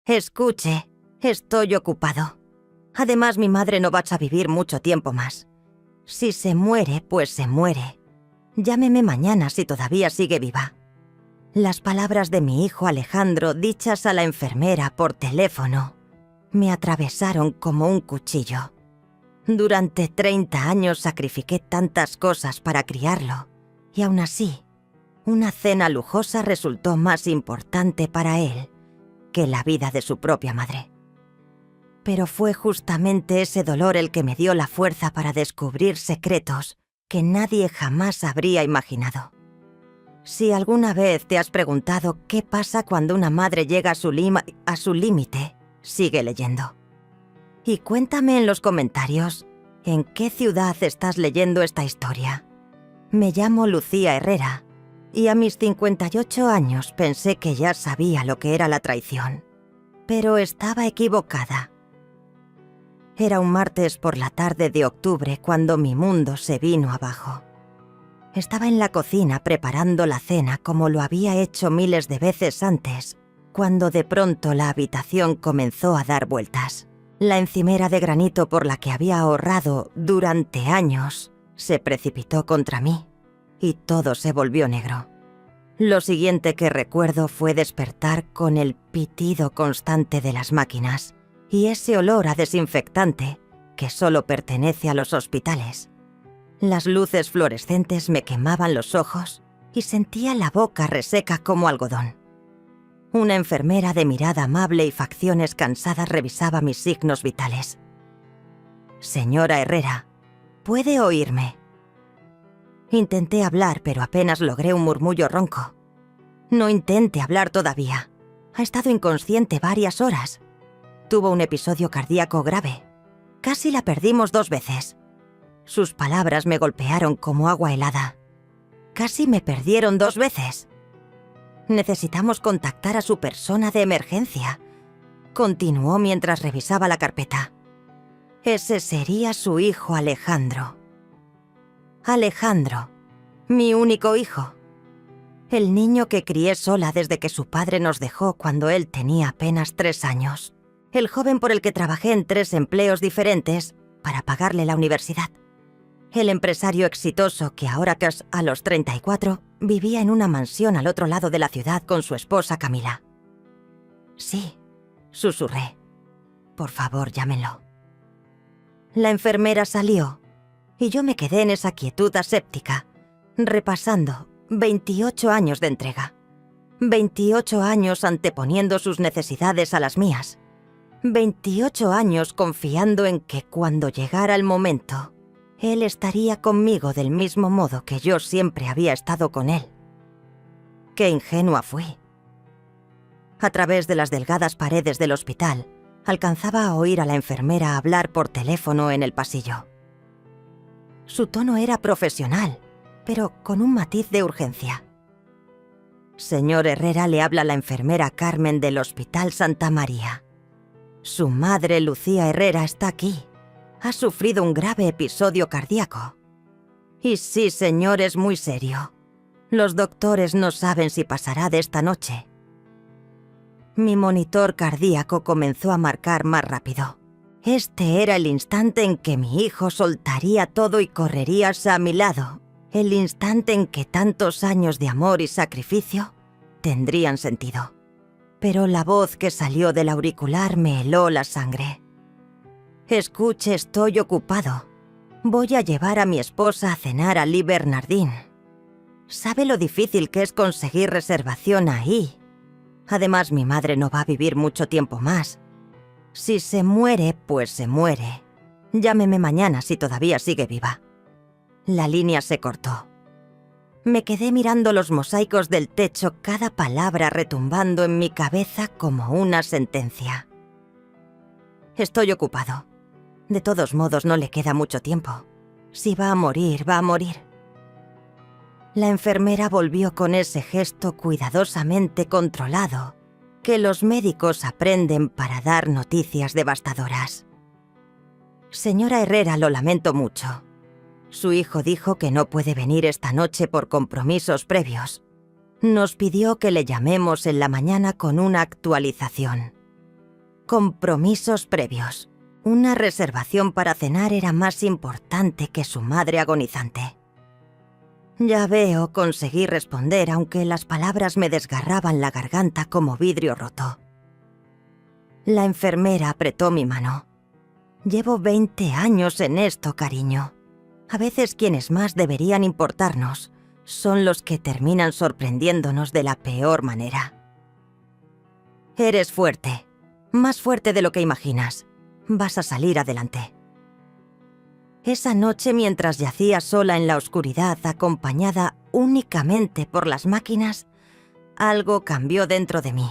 Escuche, estoy ocupado. Además, mi madre no va a vivir mucho tiempo más. Si se muere, pues se muere. Llámeme mañana si todavía sigue viva. Las palabras de mi hijo Alejandro, dichas a la enfermera por teléfono, me atravesaron como un cuchillo. Durante 30 años sacrifiqué tantas cosas para criarlo, y aún así, una cena lujosa resultó más importante para él que la vida de su propia madre. Pero fue justamente ese dolor el que me dio la fuerza para descubrir secretos que nadie jamás habría imaginado. Si alguna vez te has preguntado qué pasa cuando una madre llega a su límite, sigue leyendo. Y cuéntame en los comentarios, ¿en qué ciudad estás leyendo esta historia? Me llamo Lucía Herrera, y a mis 58 años pensé que ya sabía lo que era la traición. Pero estaba equivocada. Era un martes por la tarde de octubre cuando mi mundo se vino abajo. Estaba en la cocina preparando la cena como lo había hecho miles de veces antes, cuando de pronto la habitación comenzó a dar vueltas. La encimera de granito por la que había ahorrado durante años se precipitó contra mí y todo se volvió negro. Lo siguiente que recuerdo fue despertar con el pitido constante de las máquinas y ese olor a desinfectante que solo pertenece a los hospitales. Las luces fluorescentes me quemaban los ojos y sentía la boca reseca como algodón. Una enfermera de mirada amable y facciones cansadas revisaba mis signos vitales. «Señora Herrera, ¿puede oírme?» Intenté hablar, pero apenas logré un murmullo ronco. «No intente hablar todavía. Ha estado inconsciente varias horas. Tuvo un episodio cardíaco grave. Casi la perdimos 2 veces». Sus palabras me golpearon como agua helada. «Casi me perdieron 2 veces. Necesitamos contactar a su persona de emergencia», continuó mientras revisaba la carpeta. «Ese sería su hijo Alejandro. Alejandro, mi único hijo. El niño que crié sola desde que su padre nos dejó cuando él tenía apenas 3 años. El joven por el que trabajé en 3 empleos diferentes para pagarle la universidad. El empresario exitoso que ahora que a los 34 vivía en una mansión al otro lado de la ciudad con su esposa Camila». «Sí», susurré. «Por favor, llámenlo». La enfermera salió y yo me quedé en esa quietud aséptica, repasando 28 años de entrega. 28 años anteponiendo sus necesidades a las mías. 28 años confiando en que cuando llegara el momento, él estaría conmigo del mismo modo que yo siempre había estado con él. Qué ingenua fui. A través de las delgadas paredes del hospital, alcanzaba a oír a la enfermera hablar por teléfono en el pasillo. Su tono era profesional, pero con un matiz de urgencia. «Señor Herrera, le habla la enfermera Carmen del Hospital Santa María. Su madre, Lucía Herrera, está aquí. Ha sufrido un grave episodio cardíaco. Y sí, señor, es muy serio. Los doctores no saben si pasará de esta noche». Mi monitor cardíaco comenzó a marcar más rápido. Este era el instante en que mi hijo soltaría todo y correría a mi lado. El instante en que tantos años de amor y sacrificio tendrían sentido. Pero la voz que salió del auricular me heló la sangre. «Escuche, estoy ocupado. Voy a llevar a mi esposa a cenar a Lee Bernardin. ¿Sabe lo difícil que es conseguir reservación ahí? Además, mi madre no va a vivir mucho tiempo más. Si se muere, pues se muere. Llámeme mañana si todavía sigue viva». La línea se cortó. Me quedé mirando los mosaicos del techo, cada palabra retumbando en mi cabeza como una sentencia. «Estoy ocupado. De todos modos, no le queda mucho tiempo. Si va a morir, va a morir». La enfermera volvió con ese gesto cuidadosamente controlado que los médicos aprenden para dar noticias devastadoras. «Señora Herrera, lo lamento mucho. Su hijo dijo que no puede venir esta noche por compromisos previos. Nos pidió que le llamemos en la mañana con una actualización. Compromisos previos. Una reservación para cenar era más importante que su madre agonizante. Ya veo, conseguí responder, aunque las palabras me desgarraban la garganta como vidrio roto. La enfermera apretó mi mano. Llevo 20 años en esto, cariño. A veces quienes más deberían importarnos son los que terminan sorprendiéndonos de la peor manera. Eres fuerte, más fuerte de lo que imaginas. Vas a salir adelante. Esa noche, mientras yacía sola en la oscuridad, acompañada únicamente por las máquinas, algo cambió dentro de mí.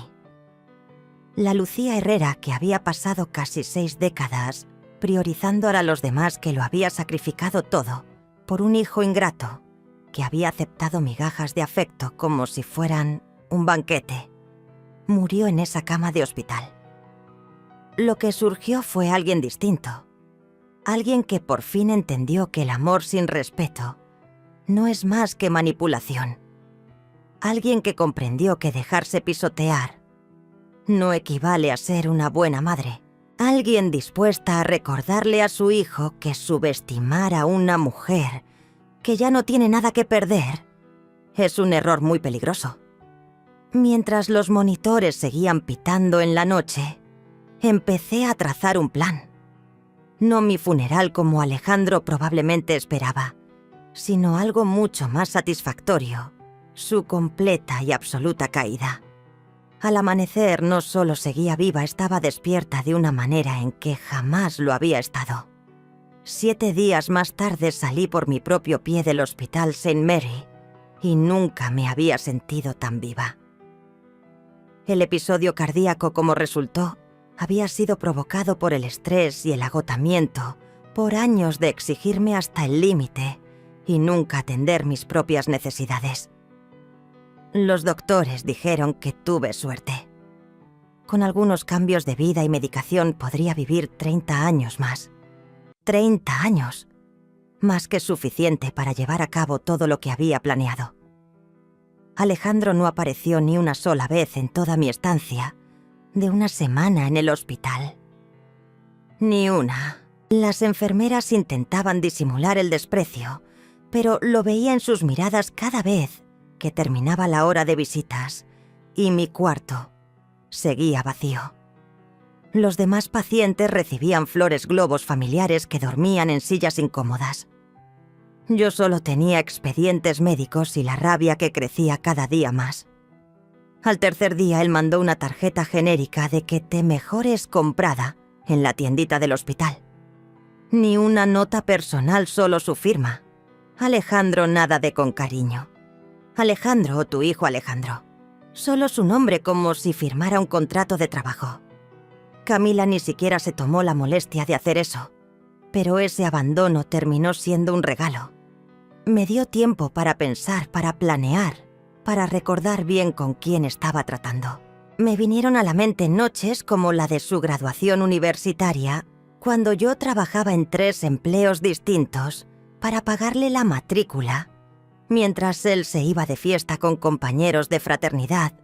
La Lucía Herrera, que había pasado casi 6 décadas priorizando a los demás, que lo había sacrificado todo por un hijo ingrato, que había aceptado migajas de afecto como si fueran un banquete, murió en esa cama de hospital. Lo que surgió fue alguien distinto. Alguien que por fin entendió que el amor sin respeto no es más que manipulación. Alguien que comprendió que dejarse pisotear no equivale a ser una buena madre. Alguien dispuesta a recordarle a su hijo que subestimar a una mujer que ya no tiene nada que perder es un error muy peligroso. Mientras los monitores seguían pitando en la noche, empecé a trazar un plan. No mi funeral como Alejandro probablemente esperaba, sino algo mucho más satisfactorio, su completa y absoluta caída. Al amanecer no solo seguía viva, estaba despierta de una manera en que jamás lo había estado. 7 días más tarde salí por mi propio pie del Hospital St. Mary y nunca me había sentido tan viva. El episodio cardíaco, como resultó, había sido provocado por el estrés y el agotamiento, por años de exigirme hasta el límite y nunca atender mis propias necesidades. Los doctores dijeron que tuve suerte. Con algunos cambios de vida y medicación podría vivir 30 años más. 30 años. Más que suficiente para llevar a cabo todo lo que había planeado. Alejandro no apareció ni una sola vez en toda mi estancia de una semana en el hospital. Ni una. Las enfermeras intentaban disimular el desprecio, pero lo veía en sus miradas cada vez que terminaba la hora de visitas y mi cuarto seguía vacío. Los demás pacientes recibían flores globos familiares que dormían en sillas incómodas. Yo solo tenía expedientes médicos y la rabia que crecía cada día más. Al tercer día él mandó una tarjeta genérica de que te mejores comprada en la tiendita del hospital. Ni una nota personal, solo su firma. Alejandro, nada de con cariño. Alejandro o tu hijo Alejandro. Solo su nombre, como si firmara un contrato de trabajo. Camila ni siquiera se tomó la molestia de hacer eso, pero ese abandono terminó siendo un regalo. Me dio tiempo para pensar, para planear, para recordar bien con quién estaba tratando. Me vinieron a la mente noches como la de su graduación universitaria, cuando yo trabajaba en 3 empleos distintos para pagarle la matrícula, mientras él se iba de fiesta con compañeros de fraternidad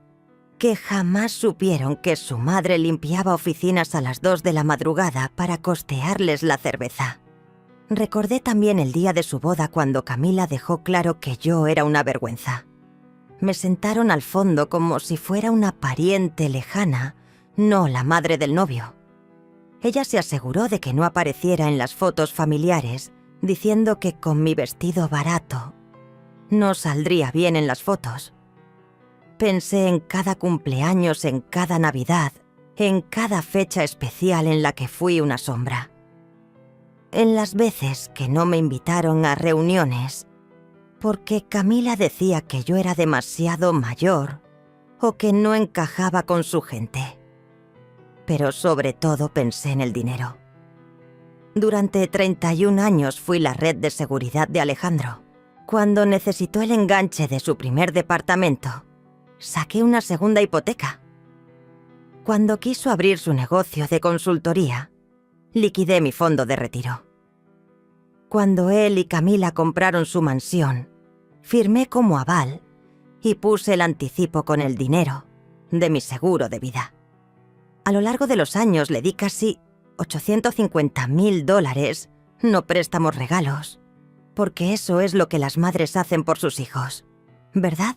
que jamás supieron que su madre limpiaba oficinas a las 2 de la madrugada para costearles la cerveza. Recordé también el día de su boda, cuando Camila dejó claro que yo era una vergüenza. Me sentaron al fondo como si fuera una pariente lejana, no la madre del novio. Ella se aseguró de que no apareciera en las fotos familiares, diciendo que con mi vestido barato no saldría bien en las fotos. Pensé en cada cumpleaños, en cada Navidad, en cada fecha especial en la que fui una sombra. En las veces que no me invitaron a reuniones, porque Camila decía que yo era demasiado mayor o que no encajaba con su gente. Pero sobre todo pensé en el dinero. Durante 31 años fui la red de seguridad de Alejandro. Cuando necesitó el enganche de su primer departamento, saqué una segunda hipoteca. Cuando quiso abrir su negocio de consultoría, liquidé mi fondo de retiro. Cuando él y Camila compraron su mansión, firmé como aval y puse el anticipo con el dinero de mi seguro de vida. A lo largo de los años le di casi $850.000, no préstamos, regalos, porque eso es lo que las madres hacen por sus hijos, ¿verdad?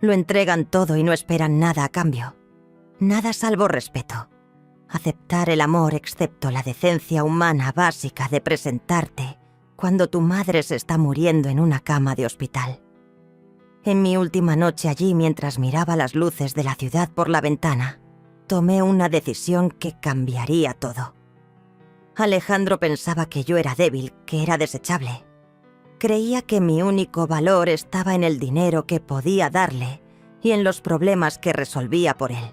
Lo entregan todo y no esperan nada a cambio. Nada salvo respeto. Aceptar el amor excepto la decencia humana básica de presentarte cuando tu madre se está muriendo en una cama de hospital. En mi última noche allí, mientras miraba las luces de la ciudad por la ventana, tomé una decisión que cambiaría todo. Alejandro pensaba que yo era débil, que era desechable. Creía que mi único valor estaba en el dinero que podía darle y en los problemas que resolvía por él.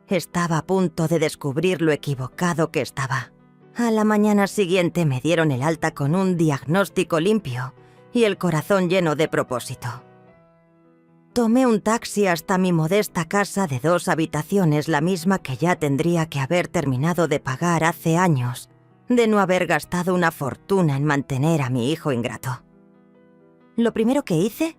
Estaba a punto de descubrir lo equivocado que estaba. A la mañana siguiente me dieron el alta con un diagnóstico limpio y el corazón lleno de propósito. Tomé un taxi hasta mi modesta casa de 2 habitaciones, la misma que ya tendría que haber terminado de pagar hace años, de no haber gastado una fortuna en mantener a mi hijo ingrato. Lo primero que hice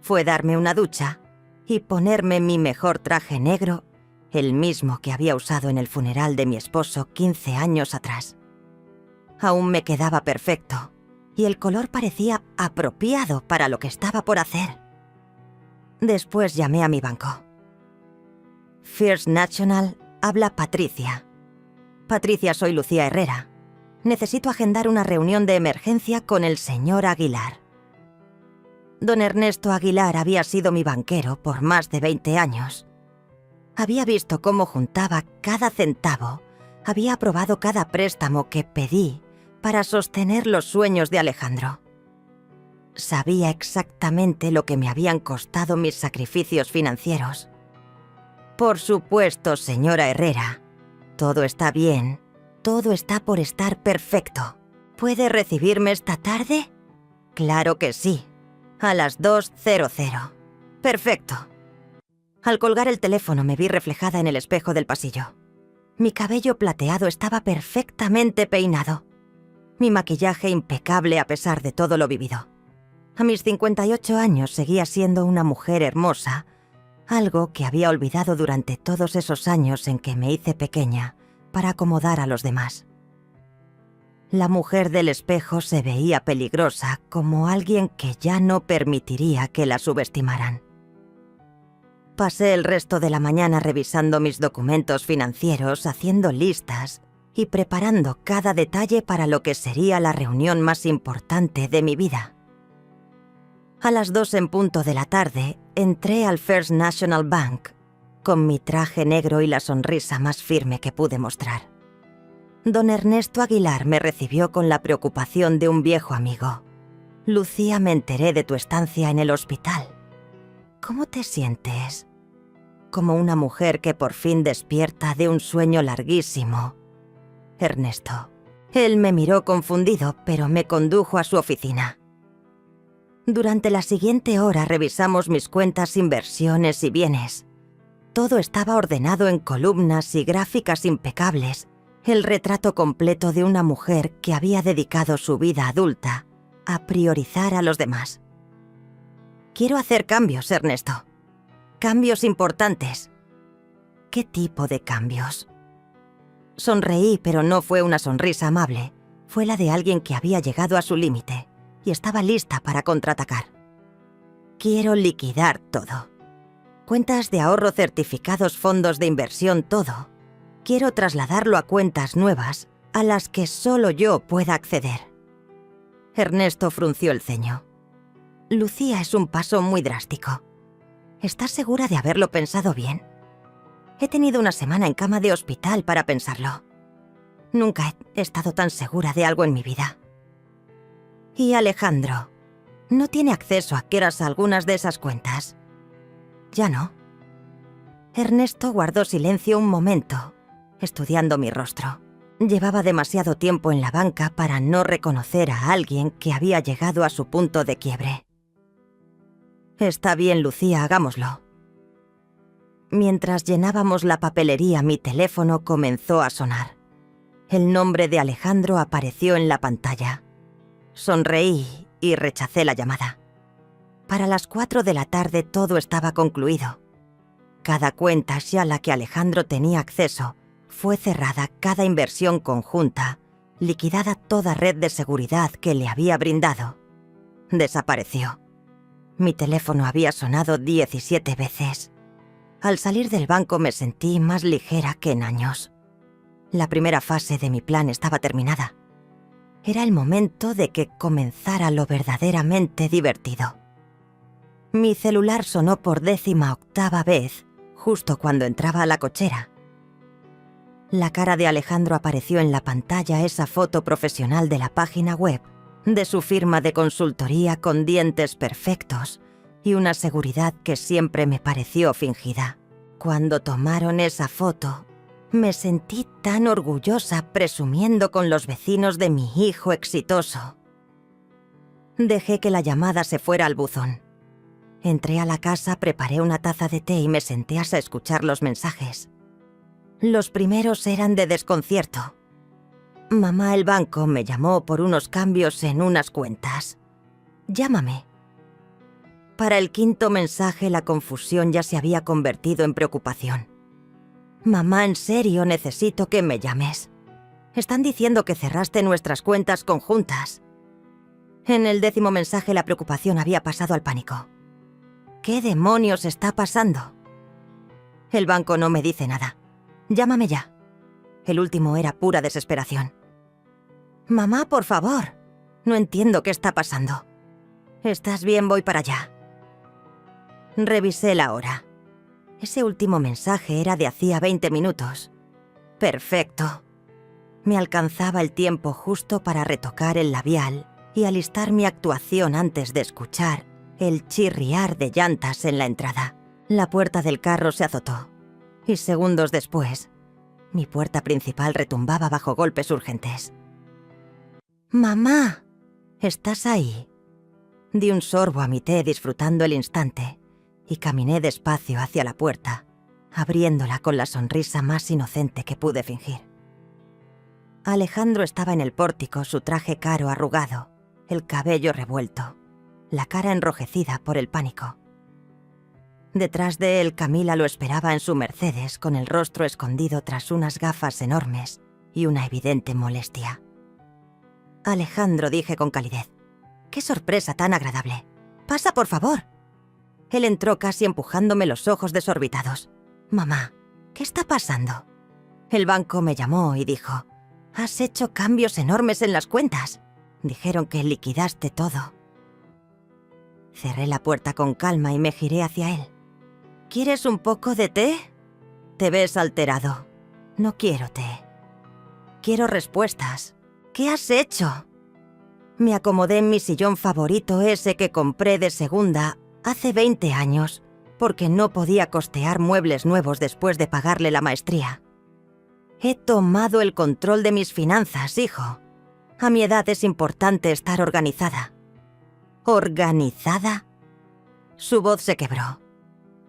fue darme una ducha y ponerme mi mejor traje negro, el mismo que había usado en el funeral de mi esposo 15 años atrás. Aún me quedaba perfecto y el color parecía apropiado para lo que estaba por hacer. Después llamé a mi banco. First National, habla Patricia. Patricia, soy Lucía Herrera. Necesito agendar una reunión de emergencia con el señor Aguilar. Don Ernesto Aguilar había sido mi banquero por más de 20 años. Había visto cómo juntaba cada centavo, había aprobado cada préstamo que pedí para sostener los sueños de Alejandro. Sabía exactamente lo que me habían costado mis sacrificios financieros. Por supuesto, señora Herrera, todo está bien, todo está por estar perfecto. ¿Puede recibirme esta tarde? Claro que sí, a las 2:00. Perfecto. Al colgar el teléfono me vi reflejada en el espejo del pasillo. Mi cabello plateado estaba perfectamente peinado. Mi maquillaje impecable a pesar de todo lo vivido. A mis 58 años seguía siendo una mujer hermosa, algo que había olvidado durante todos esos años en que me hice pequeña para acomodar a los demás. La mujer del espejo se veía peligrosa, como alguien que ya no permitiría que la subestimaran. Pasé el resto de la mañana revisando mis documentos financieros, haciendo listas y preparando cada detalle para lo que sería la reunión más importante de mi vida. A las 2 en punto de la tarde, entré al First National Bank, con mi traje negro y la sonrisa más firme que pude mostrar. Don Ernesto Aguilar me recibió con la preocupación de un viejo amigo. Lucía, me enteré de tu estancia en el hospital. ¿Cómo te sientes? Como una mujer que por fin despierta de un sueño larguísimo. Ernesto. Él me miró confundido, pero me condujo a su oficina. Durante la siguiente hora revisamos mis cuentas, inversiones y bienes. Todo estaba ordenado en columnas y gráficas impecables, el retrato completo de una mujer que había dedicado su vida adulta a priorizar a los demás. Quiero hacer cambios, Ernesto. Cambios importantes. ¿Qué tipo de cambios? Sonreí, pero no fue una sonrisa amable. Fue la de alguien que había llegado a su límite y estaba lista para contraatacar. Quiero liquidar todo. Cuentas de ahorro, certificados, fondos de inversión, todo. Quiero trasladarlo a cuentas nuevas a las que solo yo pueda acceder. Ernesto frunció el ceño. Lucía, es un paso muy drástico. ¿Estás segura de haberlo pensado bien? He tenido una semana en cama de hospital para pensarlo. Nunca he estado tan segura de algo en mi vida. Y Alejandro, ¿no tiene acceso a algunas de esas cuentas? Ya no. Ernesto guardó silencio un momento, estudiando mi rostro. Llevaba demasiado tiempo en la banca para no reconocer a alguien que había llegado a su punto de quiebre. Está bien, Lucía, hagámoslo. Mientras llenábamos la papelería, mi teléfono comenzó a sonar. El nombre de Alejandro apareció en la pantalla. Sonreí y rechacé la llamada. Para las 4 de la tarde todo estaba concluido. cada cuenta a la que Alejandro tenía acceso, fue cerrada cada inversión conjunta, liquidada toda red de seguridad que le había brindado. Desapareció. Mi teléfono había sonado 17 veces. Al salir del banco me sentí más ligera que en años. La primera fase de mi plan estaba terminada. Era el momento de que comenzara lo verdaderamente divertido. Mi celular sonó por 18ª vez, justo cuando entraba a la cochera. La cara de Alejandro apareció en la pantalla, esa foto profesional de la página web, de su firma de consultoría con dientes perfectos y una seguridad que siempre me pareció fingida. Cuando tomaron esa foto, me sentí tan orgullosa presumiendo con los vecinos de mi hijo exitoso. Dejé que la llamada se fuera al buzón. Entré a la casa, preparé una taza de té y me senté a escuchar los mensajes. Los primeros eran de desconcierto. Mamá, el banco me llamó por unos cambios en unas cuentas. Llámame. Para el quinto mensaje, la confusión ya se había convertido en preocupación. Mamá, en serio, necesito que me llames. Están diciendo que cerraste nuestras cuentas conjuntas. En el 10º mensaje, la preocupación había pasado al pánico. ¿Qué demonios está pasando? El banco no me dice nada. Llámame ya. El último era pura desesperación. Mamá, por favor. No entiendo qué está pasando. ¿Estás bien? Voy para allá. Revisé la hora. Ese último mensaje era de hacía 20 minutos. Perfecto. Me alcanzaba el tiempo justo para retocar el labial y alistar mi actuación antes de escuchar el chirriar de llantas en la entrada. La puerta del carro se azotó. Y segundos después, mi puerta principal retumbaba bajo golpes urgentes. «Mamá, ¿estás ahí?» Di un sorbo a mi té disfrutando el instante y caminé despacio hacia la puerta, abriéndola con la sonrisa más inocente que pude fingir. Alejandro estaba en el pórtico, su traje caro arrugado, el cabello revuelto, la cara enrojecida por el pánico. Detrás de él, Camila lo esperaba en su Mercedes, con el rostro escondido tras unas gafas enormes y una evidente molestia. «Alejandro», dije con calidez. «Qué sorpresa tan agradable. Pasa, por favor». Él entró casi empujándome, los ojos desorbitados. «Mamá, ¿qué está pasando?» El banco me llamó y dijo: «Has hecho cambios enormes en las cuentas. Dijeron que liquidaste todo». Cerré la puerta con calma y me giré hacia él. «¿Quieres un poco de té?» «Te ves alterado». «No quiero té. Quiero respuestas. ¿Qué has hecho?» Me acomodé en mi sillón favorito, ese que compré de segunda hace 20 años, porque no podía costear muebles nuevos después de pagarle la maestría. «He tomado el control de mis finanzas, hijo. A mi edad es importante estar organizada». ¿Organizada? Su voz se quebró.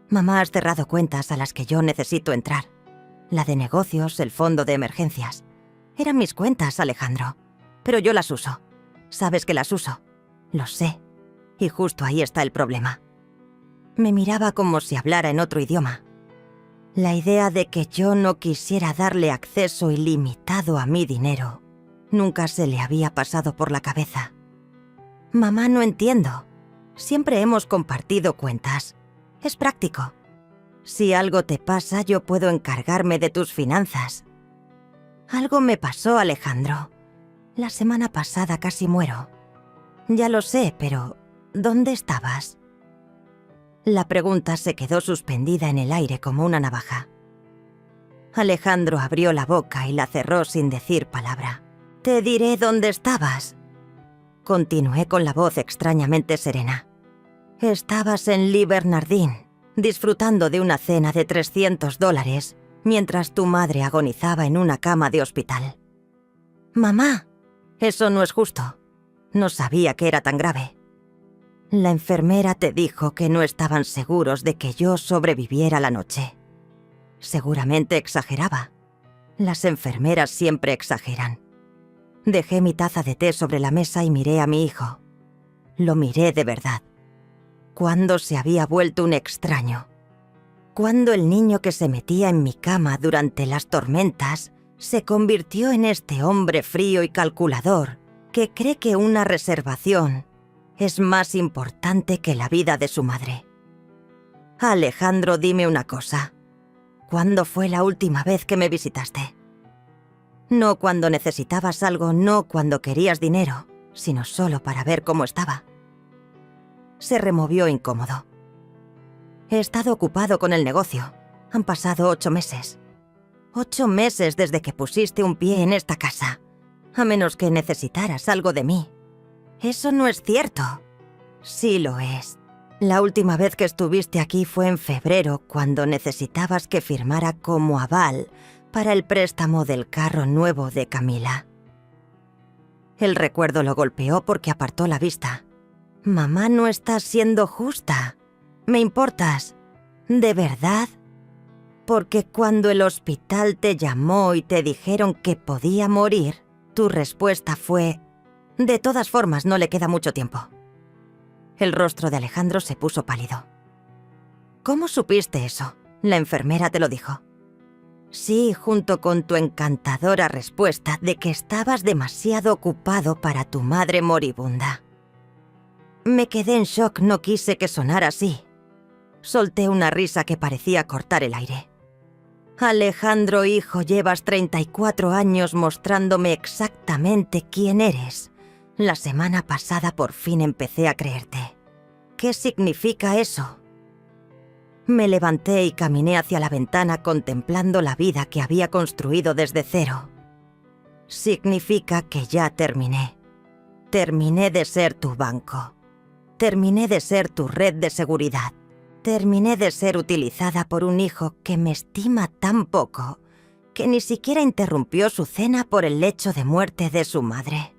«Mamá, has cerrado cuentas a las que yo necesito entrar. La de negocios, el fondo de emergencias. Eran mis cuentas, Alejandro. Pero yo las uso. Sabes que las uso. Lo sé. Y justo ahí está el problema». Me miraba como si hablara en otro idioma. La idea de que yo no quisiera darle acceso ilimitado a mi dinero nunca se le había pasado por la cabeza. «Mamá, no entiendo. Siempre hemos compartido cuentas. Es práctico. Si algo te pasa, yo puedo encargarme de tus finanzas». «Algo me pasó, Alejandro. La semana pasada casi muero». «Ya lo sé, pero ¿dónde estabas?» La pregunta se quedó suspendida en el aire como una navaja. Alejandro abrió la boca y la cerró sin decir palabra. «Te diré dónde estabas». Continué con la voz extrañamente serena. «Estabas en Lee Bernardin, disfrutando de una cena de $300 mientras tu madre agonizaba en una cama de hospital». «Mamá, eso no es justo. No sabía que era tan grave». «La enfermera te dijo que no estaban seguros de que yo sobreviviera la noche». Seguramente exageraba. Las enfermeras siempre exageran. Dejé mi taza de té sobre la mesa y miré a mi hijo. Lo miré de verdad. ¿Cuándo se había vuelto un extraño? cuando el niño que se metía en mi cama durante las tormentas se convirtió en este hombre frío y calculador que cree que una reservación es más importante que la vida de su madre. Alejandro, dime una cosa. ¿Cuándo fue la última vez que me visitaste? No cuando necesitabas algo, no cuando querías dinero, sino solo para ver cómo estaba. Se removió incómodo. He estado ocupado con el negocio. Han pasado 8 meses. 8 meses desde que pusiste un pie en esta casa. A menos que necesitaras algo de mí. Eso no es cierto. Sí lo es. La última vez que estuviste aquí fue en febrero, cuando necesitabas que firmara como aval para el préstamo del carro nuevo de Camila. El recuerdo lo golpeó porque apartó la vista. Mamá, no estás siendo justa. Me importas. ¿De verdad? Porque cuando el hospital te llamó y te dijeron que podía morir, tu respuesta fue: de todas formas, no le queda mucho tiempo. El rostro de Alejandro se puso pálido. ¿Cómo supiste eso? La enfermera te lo dijo. Sí, junto con tu encantadora respuesta de que estabas demasiado ocupado para tu madre moribunda. Me quedé en shock, no quise que sonara así. Solté una risa que parecía cortar el aire. Alejandro, hijo, llevas 34 años mostrándome exactamente quién eres. La semana pasada por fin empecé a creerte. ¿Qué significa eso? Me levanté y caminé hacia la ventana contemplando la vida que había construido desde cero. Significa que ya terminé. Terminé de ser tu banco. Terminé de ser tu red de seguridad. Terminé de ser utilizada por un hijo que me estima tan poco que ni siquiera interrumpió su cena por el lecho de muerte de su madre.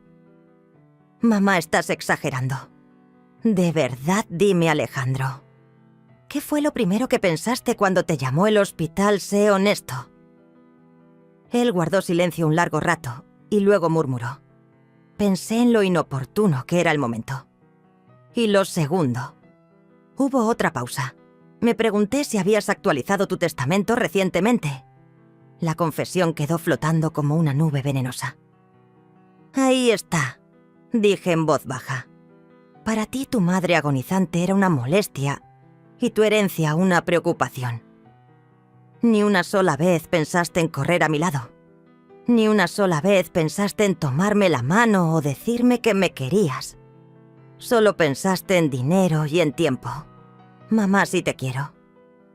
Mamá, estás exagerando. De verdad, dime, Alejandro. ¿Qué fue lo primero que pensaste cuando te llamó el hospital? Sé honesto. Él guardó silencio un largo rato y luego murmuró. Pensé en lo inoportuno que era el momento. Y lo segundo. Hubo otra pausa. Me pregunté si habías actualizado tu testamento recientemente. La confesión quedó flotando como una nube venenosa. Ahí está, dije en voz baja. Para ti tu madre agonizante era una molestia y tu herencia una preocupación. Ni una sola vez pensaste en correr a mi lado. Ni una sola vez pensaste en tomarme la mano o decirme que me querías. Solo pensaste en dinero y en tiempo. Mamá, sí te quiero.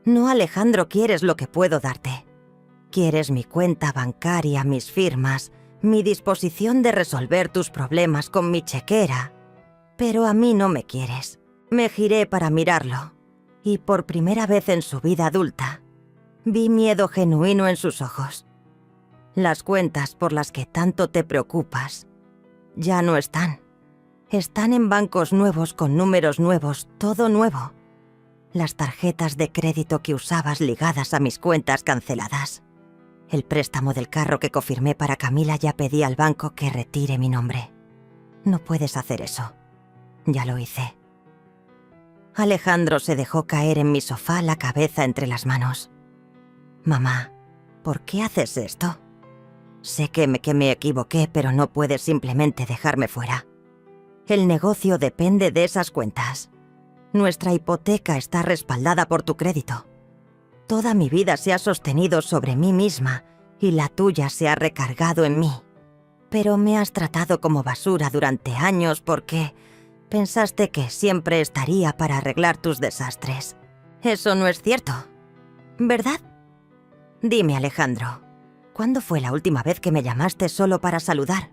No, Alejandro, quieres lo que puedo darte. Quieres mi cuenta bancaria, mis firmas, mi disposición de resolver tus problemas con mi chequera. Pero a mí no me quieres. Me giré para mirarlo. Y por primera vez en su vida adulta, vi miedo genuino en sus ojos. Las cuentas por las que tanto te preocupas ya no están. Están en bancos nuevos con números nuevos, todo nuevo. Las tarjetas de crédito que usabas ligadas a mis cuentas canceladas. El préstamo del carro que confirmé para Camila, ya pedí al banco que retire mi nombre. No puedes hacer eso. Ya lo hice. Alejandro se dejó caer en mi sofá, la cabeza entre las manos. Mamá, ¿por qué haces esto? Sé que me equivoqué, pero no puedes simplemente dejarme fuera. El negocio depende de esas cuentas. Nuestra hipoteca está respaldada por tu crédito. Toda mi vida se ha sostenido sobre mí misma y la tuya se ha recargado en mí. Pero me has tratado como basura durante años porque pensaste que siempre estaría para arreglar tus desastres. Eso no es cierto, ¿verdad? Dime, Alejandro, ¿cuándo fue la última vez que me llamaste solo para saludar?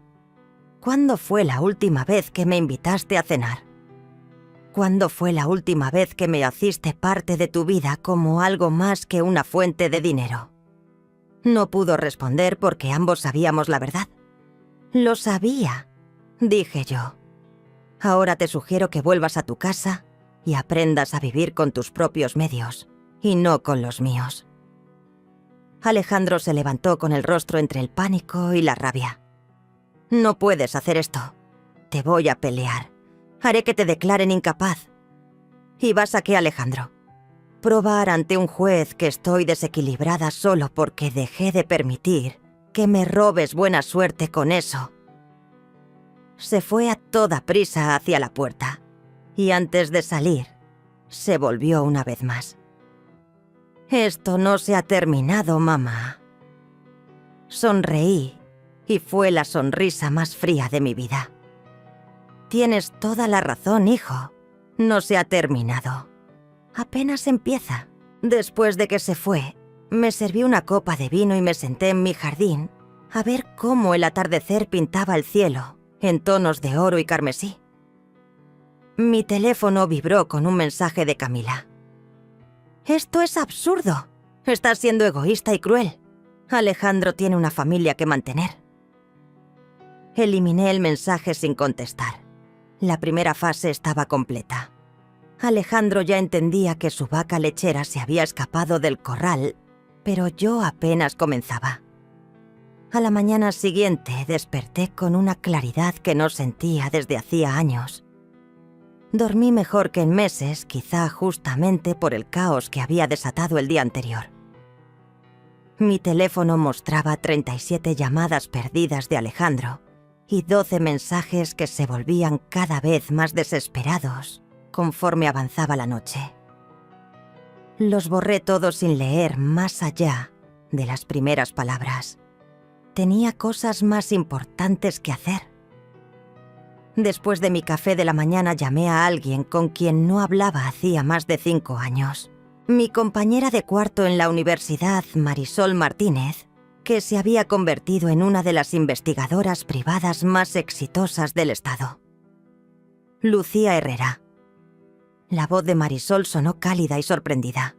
¿Cuándo fue la última vez que me invitaste a cenar? ¿Cuándo fue la última vez que me hiciste parte de tu vida como algo más que una fuente de dinero? No pudo responder porque ambos sabíamos la verdad. Lo sabía, dije yo. Ahora te sugiero que vuelvas a tu casa y aprendas a vivir con tus propios medios y no con los míos. Alejandro se levantó con el rostro entre el pánico y la rabia. No puedes hacer esto. Te voy a pelear. Haré que te declaren incapaz. ¿Y vas a qué, Alejandro? probar ante un juez que estoy desequilibrada solo porque dejé de permitir que me robes buena suerte con eso. Se fue a toda prisa hacia la puerta y antes de salir, se volvió una vez más. «Esto no se ha terminado, mamá». Sonreí y fue la sonrisa más fría de mi vida. «Tienes toda la razón, hijo. No se ha terminado. Apenas empieza». Después de que se fue, me serví una copa de vino y me senté en mi jardín a ver cómo el atardecer pintaba el cielo en tonos de oro y carmesí. Mi teléfono vibró con un mensaje de Camila. «Esto es absurdo. Estás siendo egoísta y cruel. Alejandro tiene una familia que mantener». Eliminé el mensaje sin contestar. La primera fase estaba completa. Alejandro ya entendía que su vaca lechera se había escapado del corral, pero yo apenas comenzaba. A la mañana siguiente desperté con una claridad que no sentía desde hacía años. Dormí mejor que en meses, quizá justamente por el caos que había desatado el día anterior. Mi teléfono mostraba 37 llamadas perdidas de Alejandro y 12 mensajes que se volvían cada vez más desesperados conforme avanzaba la noche. Los borré todos sin leer más allá de las primeras palabras. Tenía cosas más importantes que hacer. Después de mi café de la mañana llamé a alguien con quien no hablaba hacía más de 5 años. Mi compañera de cuarto en la universidad, Marisol Martínez, que se había convertido en una de las investigadoras privadas más exitosas del estado. Lucía Herrera. La voz de Marisol sonó cálida y sorprendida.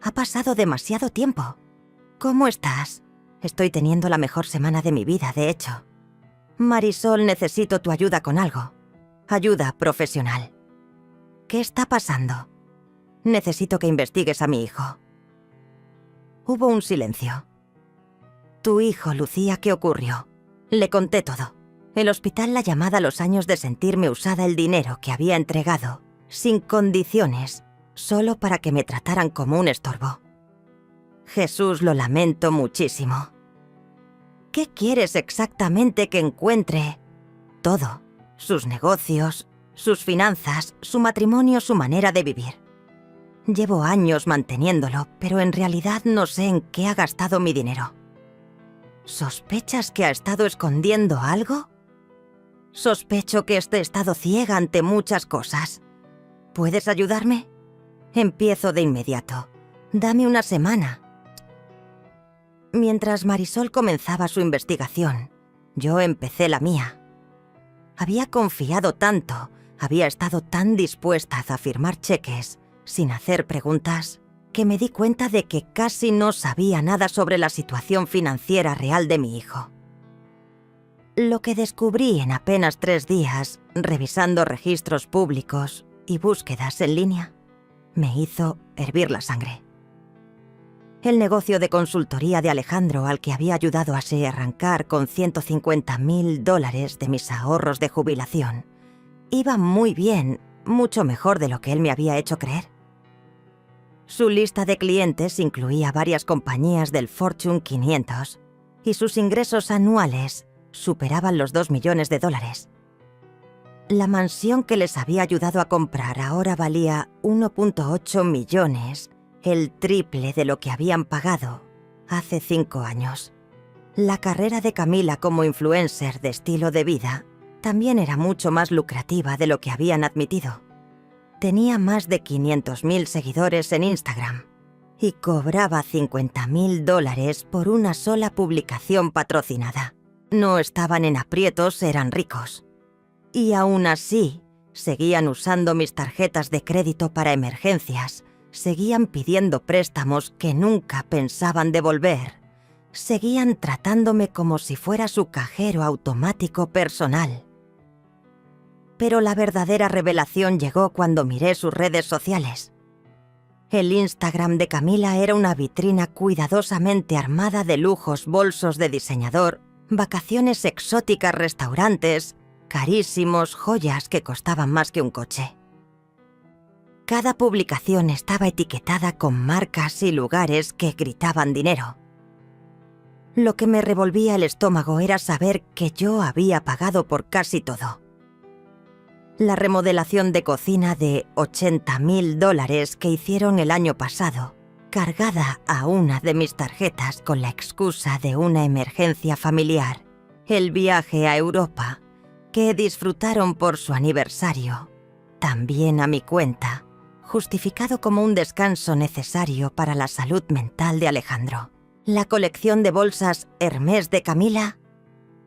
«Ha pasado demasiado tiempo. ¿Cómo estás? Estoy teniendo la mejor semana de mi vida, de hecho. Marisol, necesito tu ayuda con algo. Ayuda profesional». «¿Qué está pasando?» «Necesito que investigues a mi hijo». Hubo un silencio. «Tu hijo, Lucía, ¿qué ocurrió?» Le conté todo. El hospital, la llamada, los años de sentirme usada, el dinero que había entregado, sin condiciones, solo para que me trataran como un estorbo. «Jesús, lo lamento muchísimo». «¿Qué quieres exactamente que encuentre?» «Todo. Sus negocios, sus finanzas, su matrimonio, su manera de vivir. Llevo años manteniéndolo, pero en realidad no sé en qué ha gastado mi dinero». «¿Sospechas que ha estado escondiendo algo?» «Sospecho que esté estado ciega ante muchas cosas. ¿Puedes ayudarme?» «Empiezo de inmediato. Dame una semana». Mientras Marisol comenzaba su investigación, yo empecé la mía. Había confiado tanto, había estado tan dispuesta a firmar cheques, sin hacer preguntas, que me di cuenta de que casi no sabía nada sobre la situación financiera real de mi hijo. Lo que descubrí en apenas 3 días, revisando registros públicos y búsquedas en línea, me hizo hervir la sangre. El negocio de consultoría de Alejandro, al que había ayudado a arrancar con $150,000 de mis ahorros de jubilación, iba muy bien, mucho mejor de lo que él me había hecho creer. Su lista de clientes incluía varias compañías del Fortune 500 y sus ingresos anuales superaban los $2 millones. La mansión que les había ayudado a comprar ahora valía 1.8 millones, el triple de lo que habían pagado hace 5 años. La carrera de Camila como influencer de estilo de vida también era mucho más lucrativa de lo que habían admitido. Tenía más de 500,000 seguidores en Instagram y cobraba $50,000 por una sola publicación patrocinada. No estaban en aprietos, eran ricos. Y aún así, seguían usando mis tarjetas de crédito para emergencias, seguían pidiendo préstamos que nunca pensaban devolver, seguían tratándome como si fuera su cajero automático personal. Pero la verdadera revelación llegó cuando miré sus redes sociales. El Instagram de Camila era una vitrina cuidadosamente armada de lujos, bolsos de diseñador, vacaciones exóticas, restaurantes, carísimos, joyas que costaban más que un coche. Cada publicación estaba etiquetada con marcas y lugares que gritaban dinero. Lo que me revolvía el estómago era saber que yo había pagado por casi todo. La remodelación de cocina de $80.000 que hicieron el año pasado, cargada a una de mis tarjetas con la excusa de una emergencia familiar. El viaje a Europa, que disfrutaron por su aniversario, también a mi cuenta, justificado como un descanso necesario para la salud mental de Alejandro. La colección de bolsas Hermès de Camila,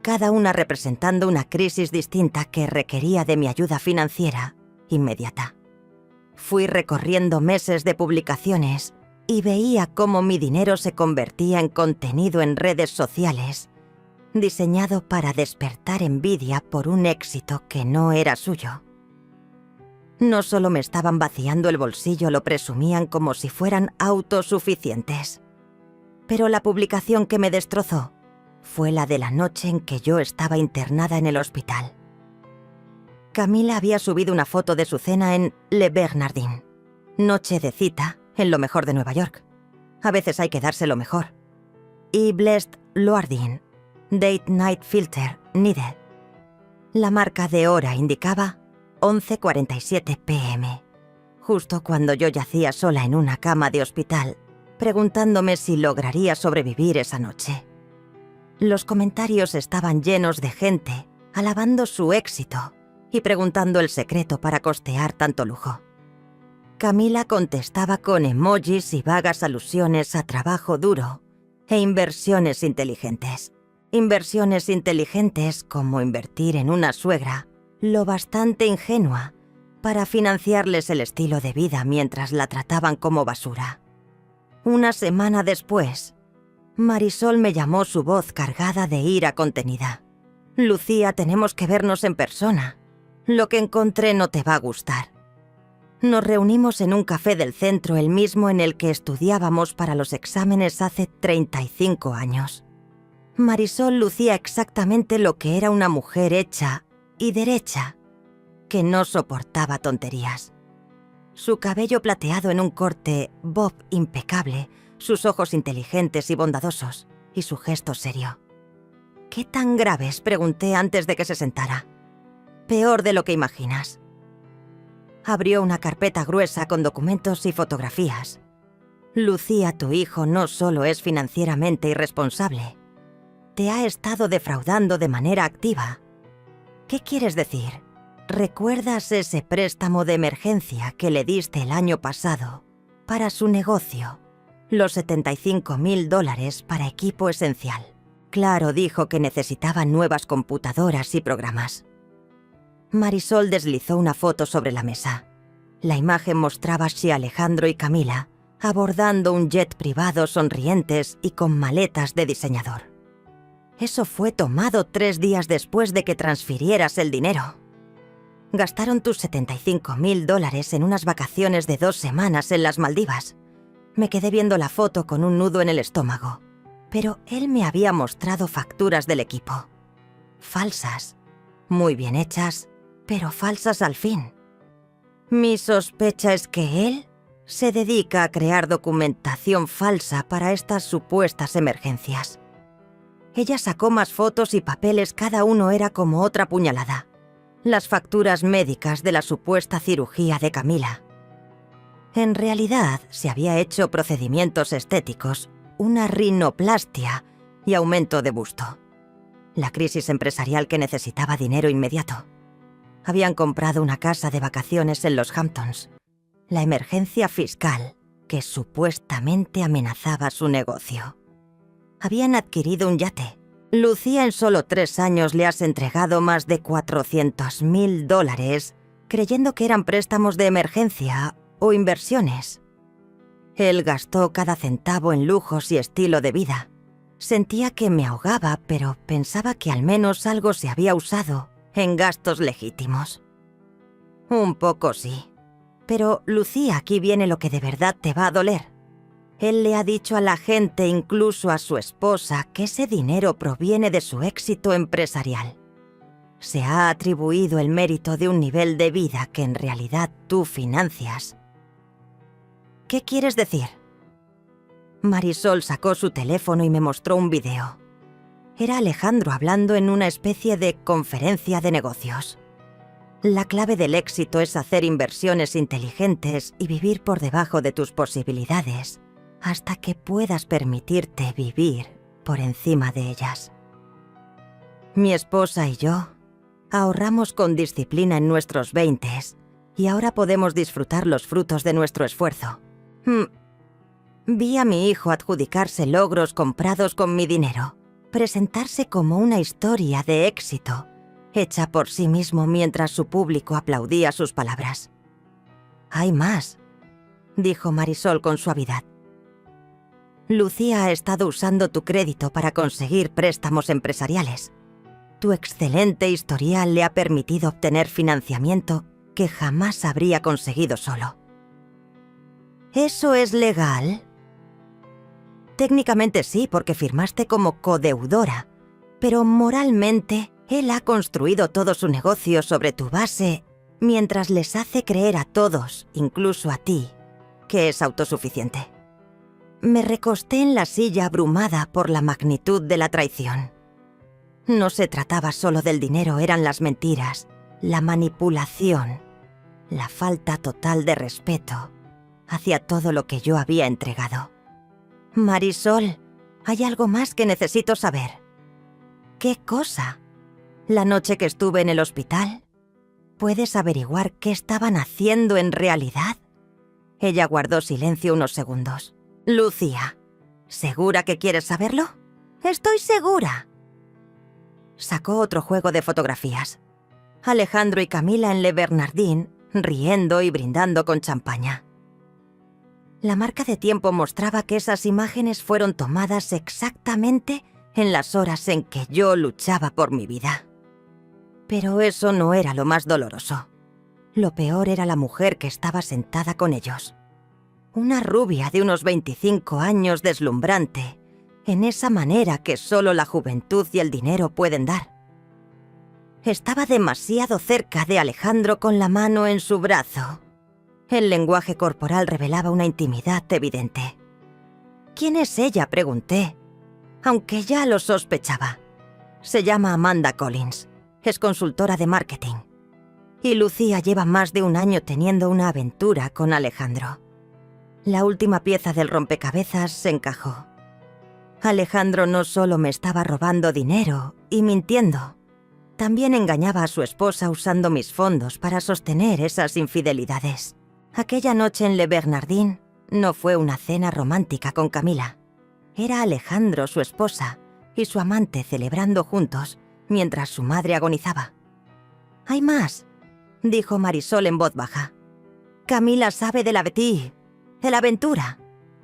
cada una representando una crisis distinta que requería de mi ayuda financiera inmediata. Fui recorriendo meses de publicaciones y veía cómo mi dinero se convertía en contenido en redes sociales, diseñado para despertar envidia por un éxito que no era suyo. No solo me estaban vaciando el bolsillo, lo presumían como si fueran autosuficientes. Pero la publicación que me destrozó fue la de la noche en que yo estaba internada en el hospital. Camila había subido una foto de su cena en Le Bernardin. Noche de cita en lo mejor de Nueva York. A veces hay que darse lo mejor. Y Blessed Loardin, Date Night Filter Needed. La marca de hora indicaba 11:47 p.m., justo cuando yo yacía sola en una cama de hospital, preguntándome si lograría sobrevivir esa noche. Los comentarios estaban llenos de gente alabando su éxito y preguntando el secreto para costear tanto lujo. Camila contestaba con emojis y vagas alusiones a trabajo duro e inversiones inteligentes. Inversiones inteligentes como invertir en una suegra, lo bastante ingenua para financiarles el estilo de vida mientras la trataban como basura. Una semana después, Marisol me llamó, su voz cargada de ira contenida. «Lucía, tenemos que vernos en persona. Lo que encontré no te va a gustar». Nos reunimos en un café del centro, el mismo en el que estudiábamos para los exámenes hace 35 años. Marisol lucía exactamente lo que era una mujer hecha y derecha, que no soportaba tonterías. Su cabello plateado en un corte bob impecable, sus ojos inteligentes y bondadosos, y su gesto serio. «¿Qué tan graves?», pregunté antes de que se sentara. «Peor de lo que imaginas». Abrió una carpeta gruesa con documentos y fotografías. «Lucía, tu hijo no solo es financieramente irresponsable, te ha estado defraudando de manera activa». «¿Qué quieres decir? ¿Recuerdas ese préstamo de emergencia que le diste el año pasado para su negocio? Los $75.000 para equipo esencial». Claro, dijo que necesitaban nuevas computadoras y programas. Marisol deslizó una foto sobre la mesa. La imagen mostraba a Alejandro y Camila abordando un jet privado, sonrientes y con maletas de diseñador. «Eso fue tomado 3 días después de que transfirieras el dinero. Gastaron tus $75.000 en unas vacaciones de 2 semanas en las Maldivas». Me quedé viendo la foto con un nudo en el estómago, pero él me había mostrado facturas del equipo. Falsas, muy bien hechas, pero falsas al fin. Mi sospecha es que él se dedica a crear documentación falsa para estas supuestas emergencias. Ella sacó más fotos y papeles, cada uno era como otra puñalada. Las facturas médicas de la supuesta cirugía de Camila. En realidad, se había hecho procedimientos estéticos, una rinoplastia y aumento de busto. La crisis empresarial que necesitaba dinero inmediato. Habían comprado una casa de vacaciones en los Hamptons. La emergencia fiscal que supuestamente amenazaba su negocio. Habían adquirido un yate. Lucía, en solo 3 años le has entregado más de $400.000, creyendo que eran préstamos de emergencia o inversiones. Él gastó cada centavo en lujos y estilo de vida. Sentía que me ahogaba, pero pensaba que al menos algo se había usado en gastos legítimos. Un poco sí. Pero, Lucía, aquí viene lo que de verdad te va a doler. Él le ha dicho a la gente, incluso a su esposa, que ese dinero proviene de su éxito empresarial. Se ha atribuido el mérito de un nivel de vida que en realidad tú financias ¿Qué quieres decir? Marisol sacó su teléfono y me mostró un video. Era Alejandro hablando en una especie de conferencia de negocios. La clave del éxito es hacer inversiones inteligentes y vivir por debajo de tus posibilidades hasta que puedas permitirte vivir por encima de ellas. Mi esposa y yo ahorramos con disciplina en nuestros 20s y ahora podemos disfrutar los frutos de nuestro esfuerzo. Vi a mi hijo adjudicarse logros comprados con mi dinero, presentarse como una historia de éxito, hecha por sí mismo mientras su público aplaudía sus palabras. «Hay más», dijo Marisol con suavidad. «Lucía ha estado usando tu crédito para conseguir préstamos empresariales. Tu excelente historial le ha permitido obtener financiamiento que jamás habría conseguido solo». ¿Eso es legal? Técnicamente sí, porque firmaste como codeudora, pero moralmente él ha construido todo su negocio sobre tu base mientras les hace creer a todos, incluso a ti, que es autosuficiente. Me recosté en la silla abrumada por la magnitud de la traición. No se trataba solo del dinero, eran las mentiras, la manipulación, la falta total de respeto hacia todo lo que yo había entregado. Marisol, hay algo más que necesito saber. ¿Qué cosa? La noche que estuve en el hospital. ¿Puedes averiguar qué estaban haciendo en realidad? Ella guardó silencio unos segundos. Lucía, ¿segura que quieres saberlo? Estoy segura. Sacó otro juego de fotografías. Alejandro y Camila en Le Bernardin, riendo y brindando con champaña. La marca de tiempo mostraba que esas imágenes fueron tomadas exactamente en las horas en que yo luchaba por mi vida. Pero eso no era lo más doloroso. Lo peor era la mujer que estaba sentada con ellos. Una rubia de unos 25 años deslumbrante, en esa manera que solo la juventud y el dinero pueden dar. Estaba demasiado cerca de Alejandro con la mano en su brazo. El lenguaje corporal revelaba una intimidad evidente. ¿Quién es ella?, pregunté, aunque ya lo sospechaba. Se llama Amanda Collins, es consultora de marketing. Y Lucía lleva más de un año teniendo una aventura con Alejandro. La última pieza del rompecabezas se encajó. Alejandro no solo me estaba robando dinero y mintiendo, también engañaba a su esposa usando mis fondos para sostener esas infidelidades. Aquella noche en Le Bernardin no fue una cena romántica con Camila. Era Alejandro, su esposa, y su amante celebrando juntos mientras su madre agonizaba. «Hay más», dijo Marisol en voz baja. «Camila sabe de la aventura.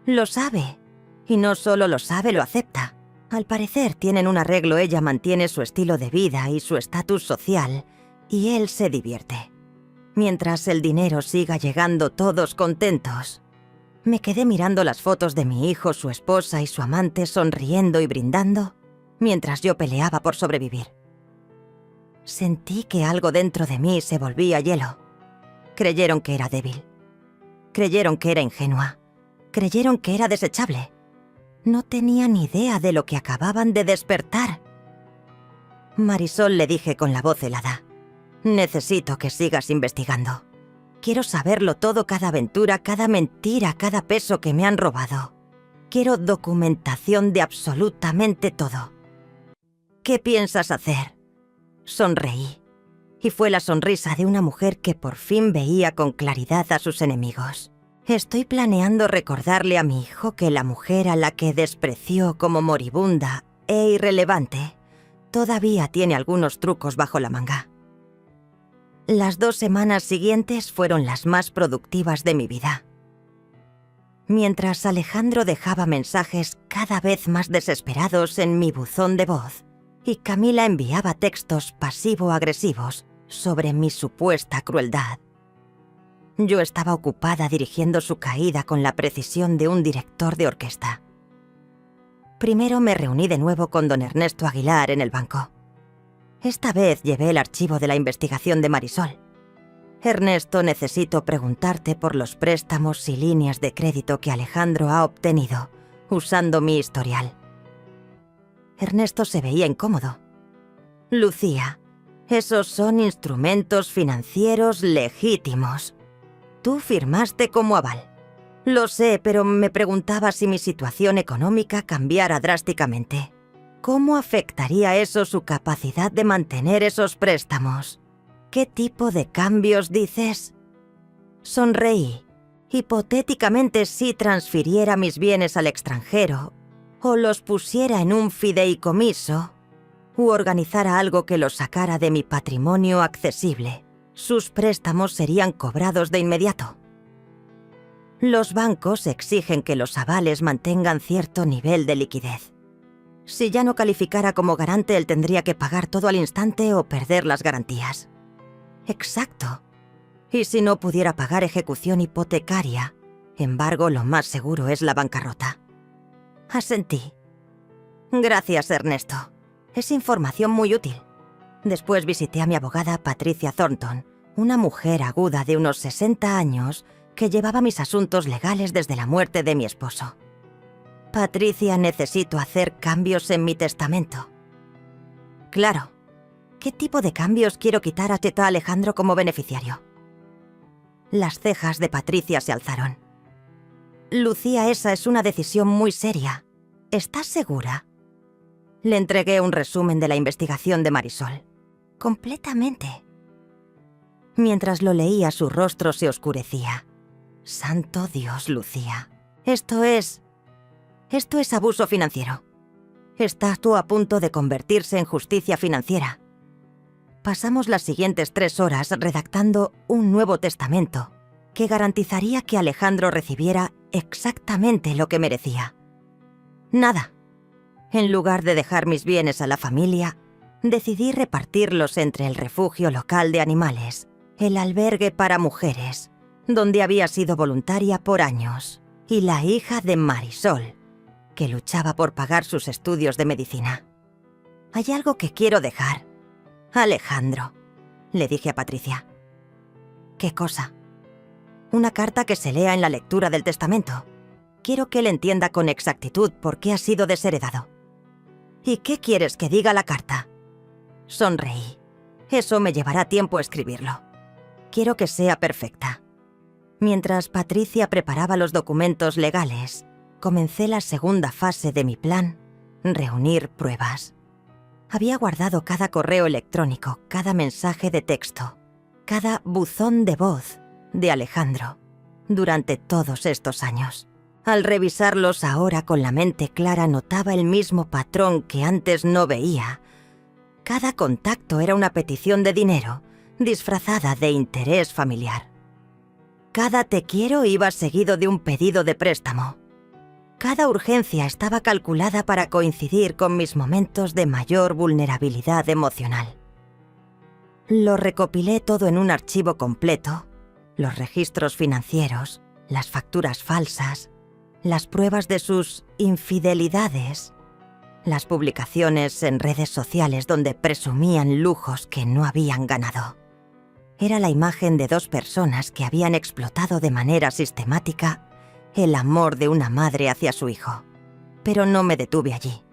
Lo sabe. Y no solo lo sabe, lo acepta. Al parecer tienen un arreglo, ella mantiene su estilo de vida y su estatus social, y él se divierte. Mientras el dinero siga llegando todos contentos». Me quedé mirando las fotos de mi hijo, su esposa y su amante sonriendo y brindando, mientras yo peleaba por sobrevivir. Sentí que algo dentro de mí se volvía hielo. Creyeron que era débil. Creyeron que era ingenua. Creyeron que era desechable. No tenían idea de lo que acababan de despertar. Marisol, le dije con la voz helada. Necesito que sigas investigando. Quiero saberlo todo, cada aventura, cada mentira, cada peso que me han robado. Quiero documentación de absolutamente todo. ¿Qué piensas hacer? Sonreí. Y fue la sonrisa de una mujer que por fin veía con claridad a sus enemigos. Estoy planeando recordarle a mi hijo que la mujer a la que despreció como moribunda e irrelevante todavía tiene algunos trucos bajo la manga. Las 2 semanas siguientes fueron las más productivas de mi vida. Mientras Alejandro dejaba mensajes cada vez más desesperados en mi buzón de voz y Camila enviaba textos pasivo-agresivos sobre mi supuesta crueldad, yo estaba ocupada dirigiendo su caída con la precisión de un director de orquesta. Primero me reuní de nuevo con don Ernesto Aguilar en el banco. Esta vez llevé el archivo de la investigación de Marisol. Ernesto, necesito preguntarte por los préstamos y líneas de crédito que Alejandro ha obtenido usando mi historial. Ernesto se veía incómodo. Lucía, esos son instrumentos financieros legítimos. Tú firmaste como aval. Lo sé, pero me preguntaba si mi situación económica cambiara drásticamente. ¿Cómo afectaría eso su capacidad de mantener esos préstamos? ¿Qué tipo de cambios dices? Sonreí. Hipotéticamente, si transfiriera mis bienes al extranjero, o los pusiera en un fideicomiso, u organizara algo que los sacara de mi patrimonio accesible, sus préstamos serían cobrados de inmediato. Los bancos exigen que los avales mantengan cierto nivel de liquidez. Si ya no calificara como garante, él tendría que pagar todo al instante o perder las garantías. Exacto. Y si no pudiera pagar ejecución hipotecaria, embargo, lo más seguro es la bancarrota. Asentí. Gracias, Ernesto. Es información muy útil. Después visité a mi abogada Patricia Thornton, una mujer aguda de unos 60 años que llevaba mis asuntos legales desde la muerte de mi esposo. Patricia, necesito hacer cambios en mi testamento. Claro. ¿Qué tipo de cambios quiero quitar a Teta Alejandro como beneficiario? Las cejas de Patricia se alzaron. Lucía, esa es una decisión muy seria. ¿Estás segura? Le entregué un resumen de la investigación de Marisol. Completamente. Mientras lo leía, su rostro se oscurecía. Santo Dios, Lucía. Esto es abuso financiero. Estás tú a punto de convertirse en justicia financiera. Pasamos las siguientes 3 horas redactando un nuevo testamento que garantizaría que Alejandro recibiera exactamente lo que merecía. Nada. En lugar de dejar mis bienes a la familia, decidí repartirlos entre el refugio local de animales, el albergue para mujeres, donde había sido voluntaria por años, y la hija de Marisol, que luchaba por pagar sus estudios de medicina. Hay algo que quiero dejar. Alejandro, le dije a Patricia. ¿Qué cosa? Una carta que se lea en la lectura del testamento. Quiero que él entienda con exactitud por qué ha sido desheredado. ¿Y qué quieres que diga la carta? Sonreí. Eso me llevará tiempo escribirlo. Quiero que sea perfecta. Mientras Patricia preparaba los documentos legales, comencé la segunda fase de mi plan, reunir pruebas. Había guardado cada correo electrónico, cada mensaje de texto, cada buzón de voz de Alejandro durante todos estos años. Al revisarlos ahora con la mente clara, notaba el mismo patrón que antes no veía. Cada contacto era una petición de dinero, disfrazada de interés familiar. Cada te quiero iba seguido de un pedido de préstamo. Cada urgencia estaba calculada para coincidir con mis momentos de mayor vulnerabilidad emocional. Lo recopilé todo en un archivo completo: los registros financieros, las facturas falsas, las pruebas de sus infidelidades, las publicaciones en redes sociales donde presumían lujos que no habían ganado. Era la imagen de 2 personas que habían explotado de manera sistemática el amor de una madre hacia su hijo. Pero no me detuve allí.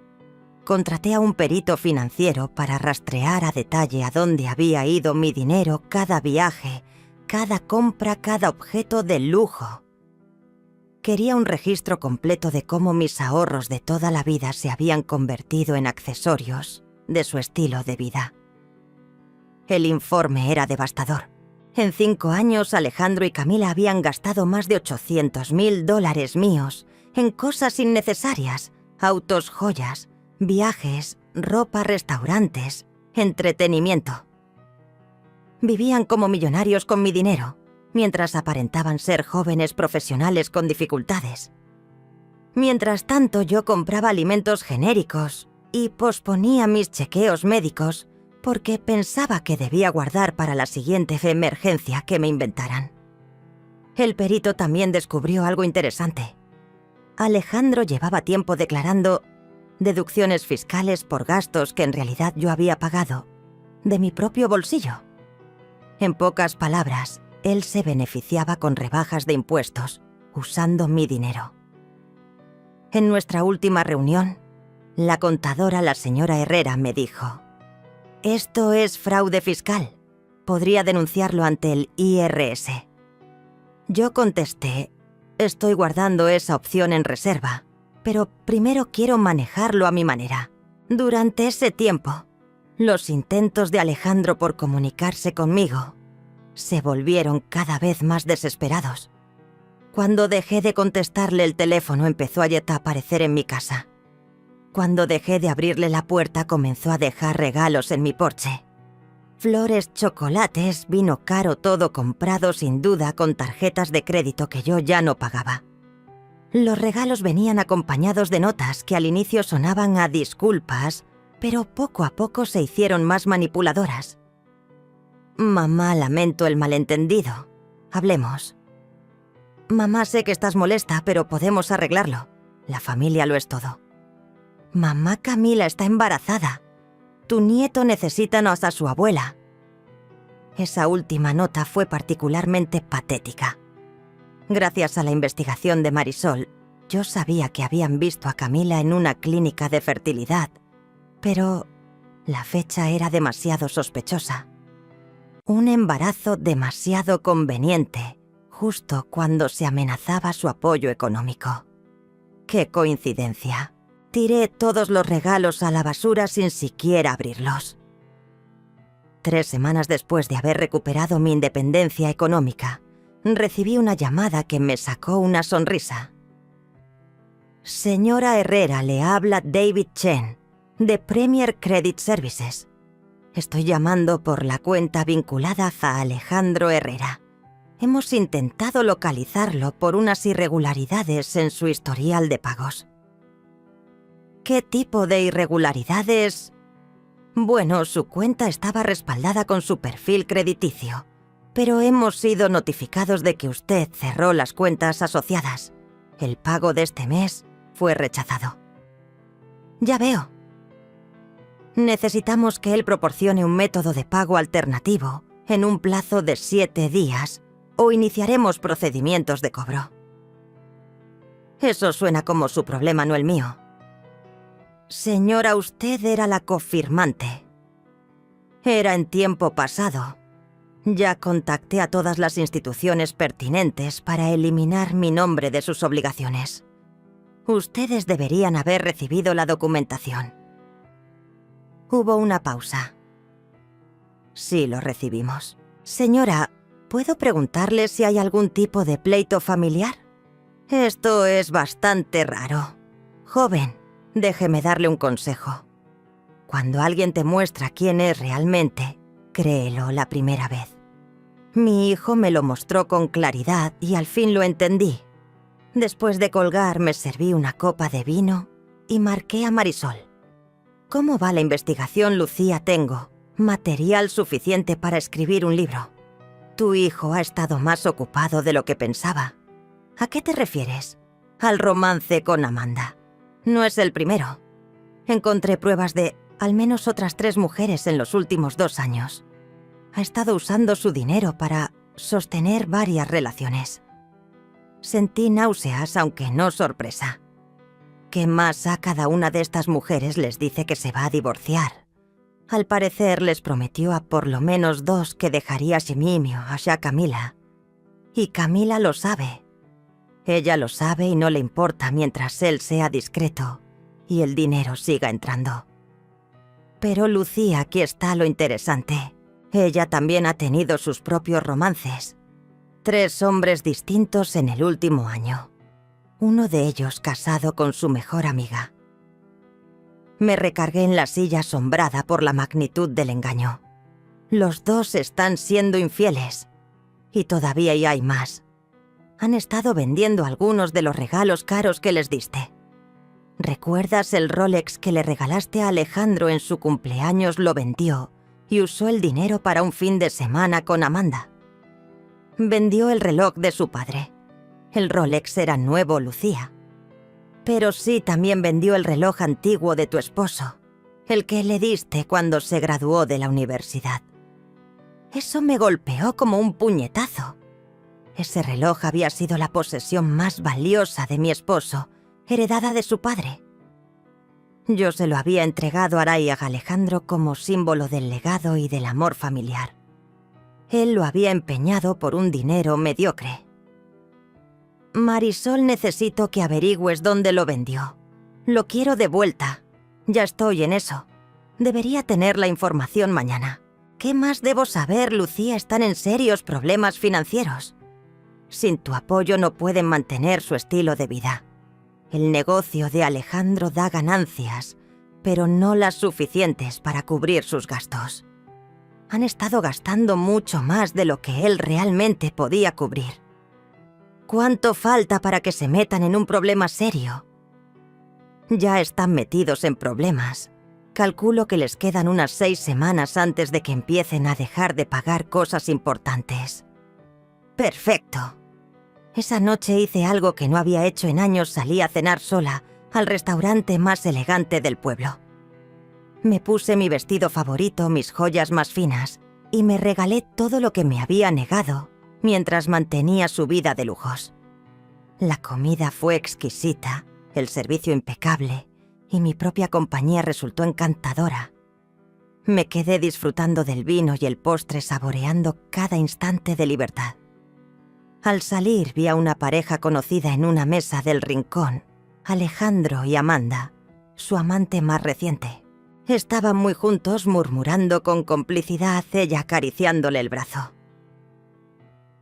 Contraté a un perito financiero para rastrear a detalle a dónde había ido mi dinero, cada viaje, cada compra, cada objeto de lujo. Quería un registro completo de cómo mis ahorros de toda la vida se habían convertido en accesorios de su estilo de vida. El informe era devastador. En 5 años, Alejandro y Camila habían gastado más de $800,000 míos en cosas innecesarias: autos, joyas, viajes, ropa, restaurantes, entretenimiento. Vivían como millonarios con mi dinero, mientras aparentaban ser jóvenes profesionales con dificultades. Mientras tanto, yo compraba alimentos genéricos y posponía mis chequeos médicos porque pensaba que debía guardar para la siguiente emergencia que me inventaran. El perito también descubrió algo interesante. Alejandro llevaba tiempo declarando deducciones fiscales por gastos que en realidad yo había pagado de mi propio bolsillo. En pocas palabras, él se beneficiaba con rebajas de impuestos, usando mi dinero. En nuestra última reunión, la contadora, la señora Herrera, me dijo: «Esto es fraude fiscal. Podría denunciarlo ante el IRS». Yo contesté: «Estoy guardando esa opción en reserva, pero primero quiero manejarlo a mi manera». Durante ese tiempo, los intentos de Alejandro por comunicarse conmigo se volvieron cada vez más desesperados. Cuando dejé de contestarle el teléfono, empezó a aparecer en mi casa. Cuando dejé de abrirle la puerta, comenzó a dejar regalos en mi porche. Flores, chocolates, vino caro, todo comprado sin duda con tarjetas de crédito que yo ya no pagaba. Los regalos venían acompañados de notas que al inicio sonaban a disculpas, pero poco a poco se hicieron más manipuladoras. «Mamá, lamento el malentendido. Hablemos». «Mamá, sé que estás molesta, pero podemos arreglarlo. La familia lo es todo». «Mamá, Camila está embarazada. Tu nieto necesita a su abuela». Esa última nota fue particularmente patética. Gracias a la investigación de Marisol, yo sabía que habían visto a Camila en una clínica de fertilidad, pero la fecha era demasiado sospechosa. Un embarazo demasiado conveniente, justo cuando se amenazaba su apoyo económico. ¡Qué coincidencia! Tiré todos los regalos a la basura sin siquiera abrirlos. 3 semanas después de haber recuperado mi independencia económica, recibí una llamada que me sacó una sonrisa. «Señora Herrera, le habla David Chen, de Premier Credit Services. Estoy llamando por la cuenta vinculada a Alejandro Herrera. Hemos intentado localizarlo por unas irregularidades en su historial de pagos». «¿Qué tipo de irregularidades?» «Bueno, su cuenta estaba respaldada con su perfil crediticio, pero hemos sido notificados de que usted cerró las cuentas asociadas. El pago de este mes fue rechazado». «Ya veo». «Necesitamos que él proporcione un método de pago alternativo en un plazo de 7 días o iniciaremos procedimientos de cobro». «Eso suena como su problema, no el mío». «Señora, usted era la cofirmante». «Era en tiempo pasado. Ya contacté a todas las instituciones pertinentes para eliminar mi nombre de sus obligaciones. Ustedes deberían haber recibido la documentación». Hubo una pausa. «Sí, lo recibimos». «Señora, ¿puedo preguntarle si hay algún tipo de pleito familiar?» «Esto es bastante raro. Joven, déjeme darle un consejo. Cuando alguien te muestra quién es realmente, créelo la primera vez. Mi hijo me lo mostró con claridad y al fin lo entendí. Después de colgar, me serví una copa de vino y marqué a Marisol. ¿Cómo va la investigación, Lucía? Tengo material suficiente para escribir un libro. Tu hijo ha estado más ocupado de lo que pensaba. ¿A qué te refieres? Al romance con Amanda. No es el primero. Encontré pruebas de al menos otras 3 mujeres en los últimos 2 años. Ha estado usando su dinero para sostener varias relaciones. Sentí náuseas, aunque no sorpresa. ¿Qué más a cada una de estas mujeres les dice que se va a divorciar? Al parecer les prometió a por lo menos 2 que dejaría Simimio a Camila. Y Camila lo sabe. Ella lo sabe y no le importa mientras él sea discreto y el dinero siga entrando. Pero Lucía, aquí está lo interesante. Ella también ha tenido sus propios romances. 3 hombres distintos en el último año. Uno de ellos casado con su mejor amiga. Me recargué en la silla asombrada por la magnitud del engaño. Los 2 están siendo infieles. Y todavía hay más. Han estado vendiendo algunos de los regalos caros que les diste. ¿Recuerdas el Rolex que le regalaste a Alejandro en su cumpleaños? Lo vendió y usó el dinero para un fin de semana con Amanda. Vendió el reloj de su padre. El Rolex era nuevo, Lucía. Pero sí, también vendió el reloj antiguo de tu esposo, el que le diste cuando se graduó de la universidad. Eso me golpeó como un puñetazo. Ese reloj había sido la posesión más valiosa de mi esposo, heredada de su padre. Yo se lo había entregado a Araya Alejandro como símbolo del legado y del amor familiar. Él lo había empeñado por un dinero mediocre. Marisol, necesito que averigües dónde lo vendió. Lo quiero de vuelta. Ya estoy en eso. Debería tener la información mañana. ¿Qué más debo saber? Lucía están en serios problemas financieros. Sin tu apoyo no pueden mantener su estilo de vida. El negocio de Alejandro da ganancias, pero no las suficientes para cubrir sus gastos. Han estado gastando mucho más de lo que él realmente podía cubrir. ¿Cuánto falta para que se metan en un problema serio? Ya están metidos en problemas. Calculo que les quedan unas 6 semanas antes de que empiecen a dejar de pagar cosas importantes. ¡Perfecto! Esa noche hice algo que no había hecho en años. Salí a cenar sola al restaurante más elegante del pueblo. Me puse mi vestido favorito, mis joyas más finas, y me regalé todo lo que me había negado mientras mantenía su vida de lujos. La comida fue exquisita, el servicio impecable, y mi propia compañía resultó encantadora. Me quedé disfrutando del vino y el postre, saboreando cada instante de libertad. Al salir vi a una pareja conocida en una mesa del rincón, Alejandro y Amanda, su amante más reciente. Estaban muy juntos, murmurando con complicidad, ella acariciándole el brazo.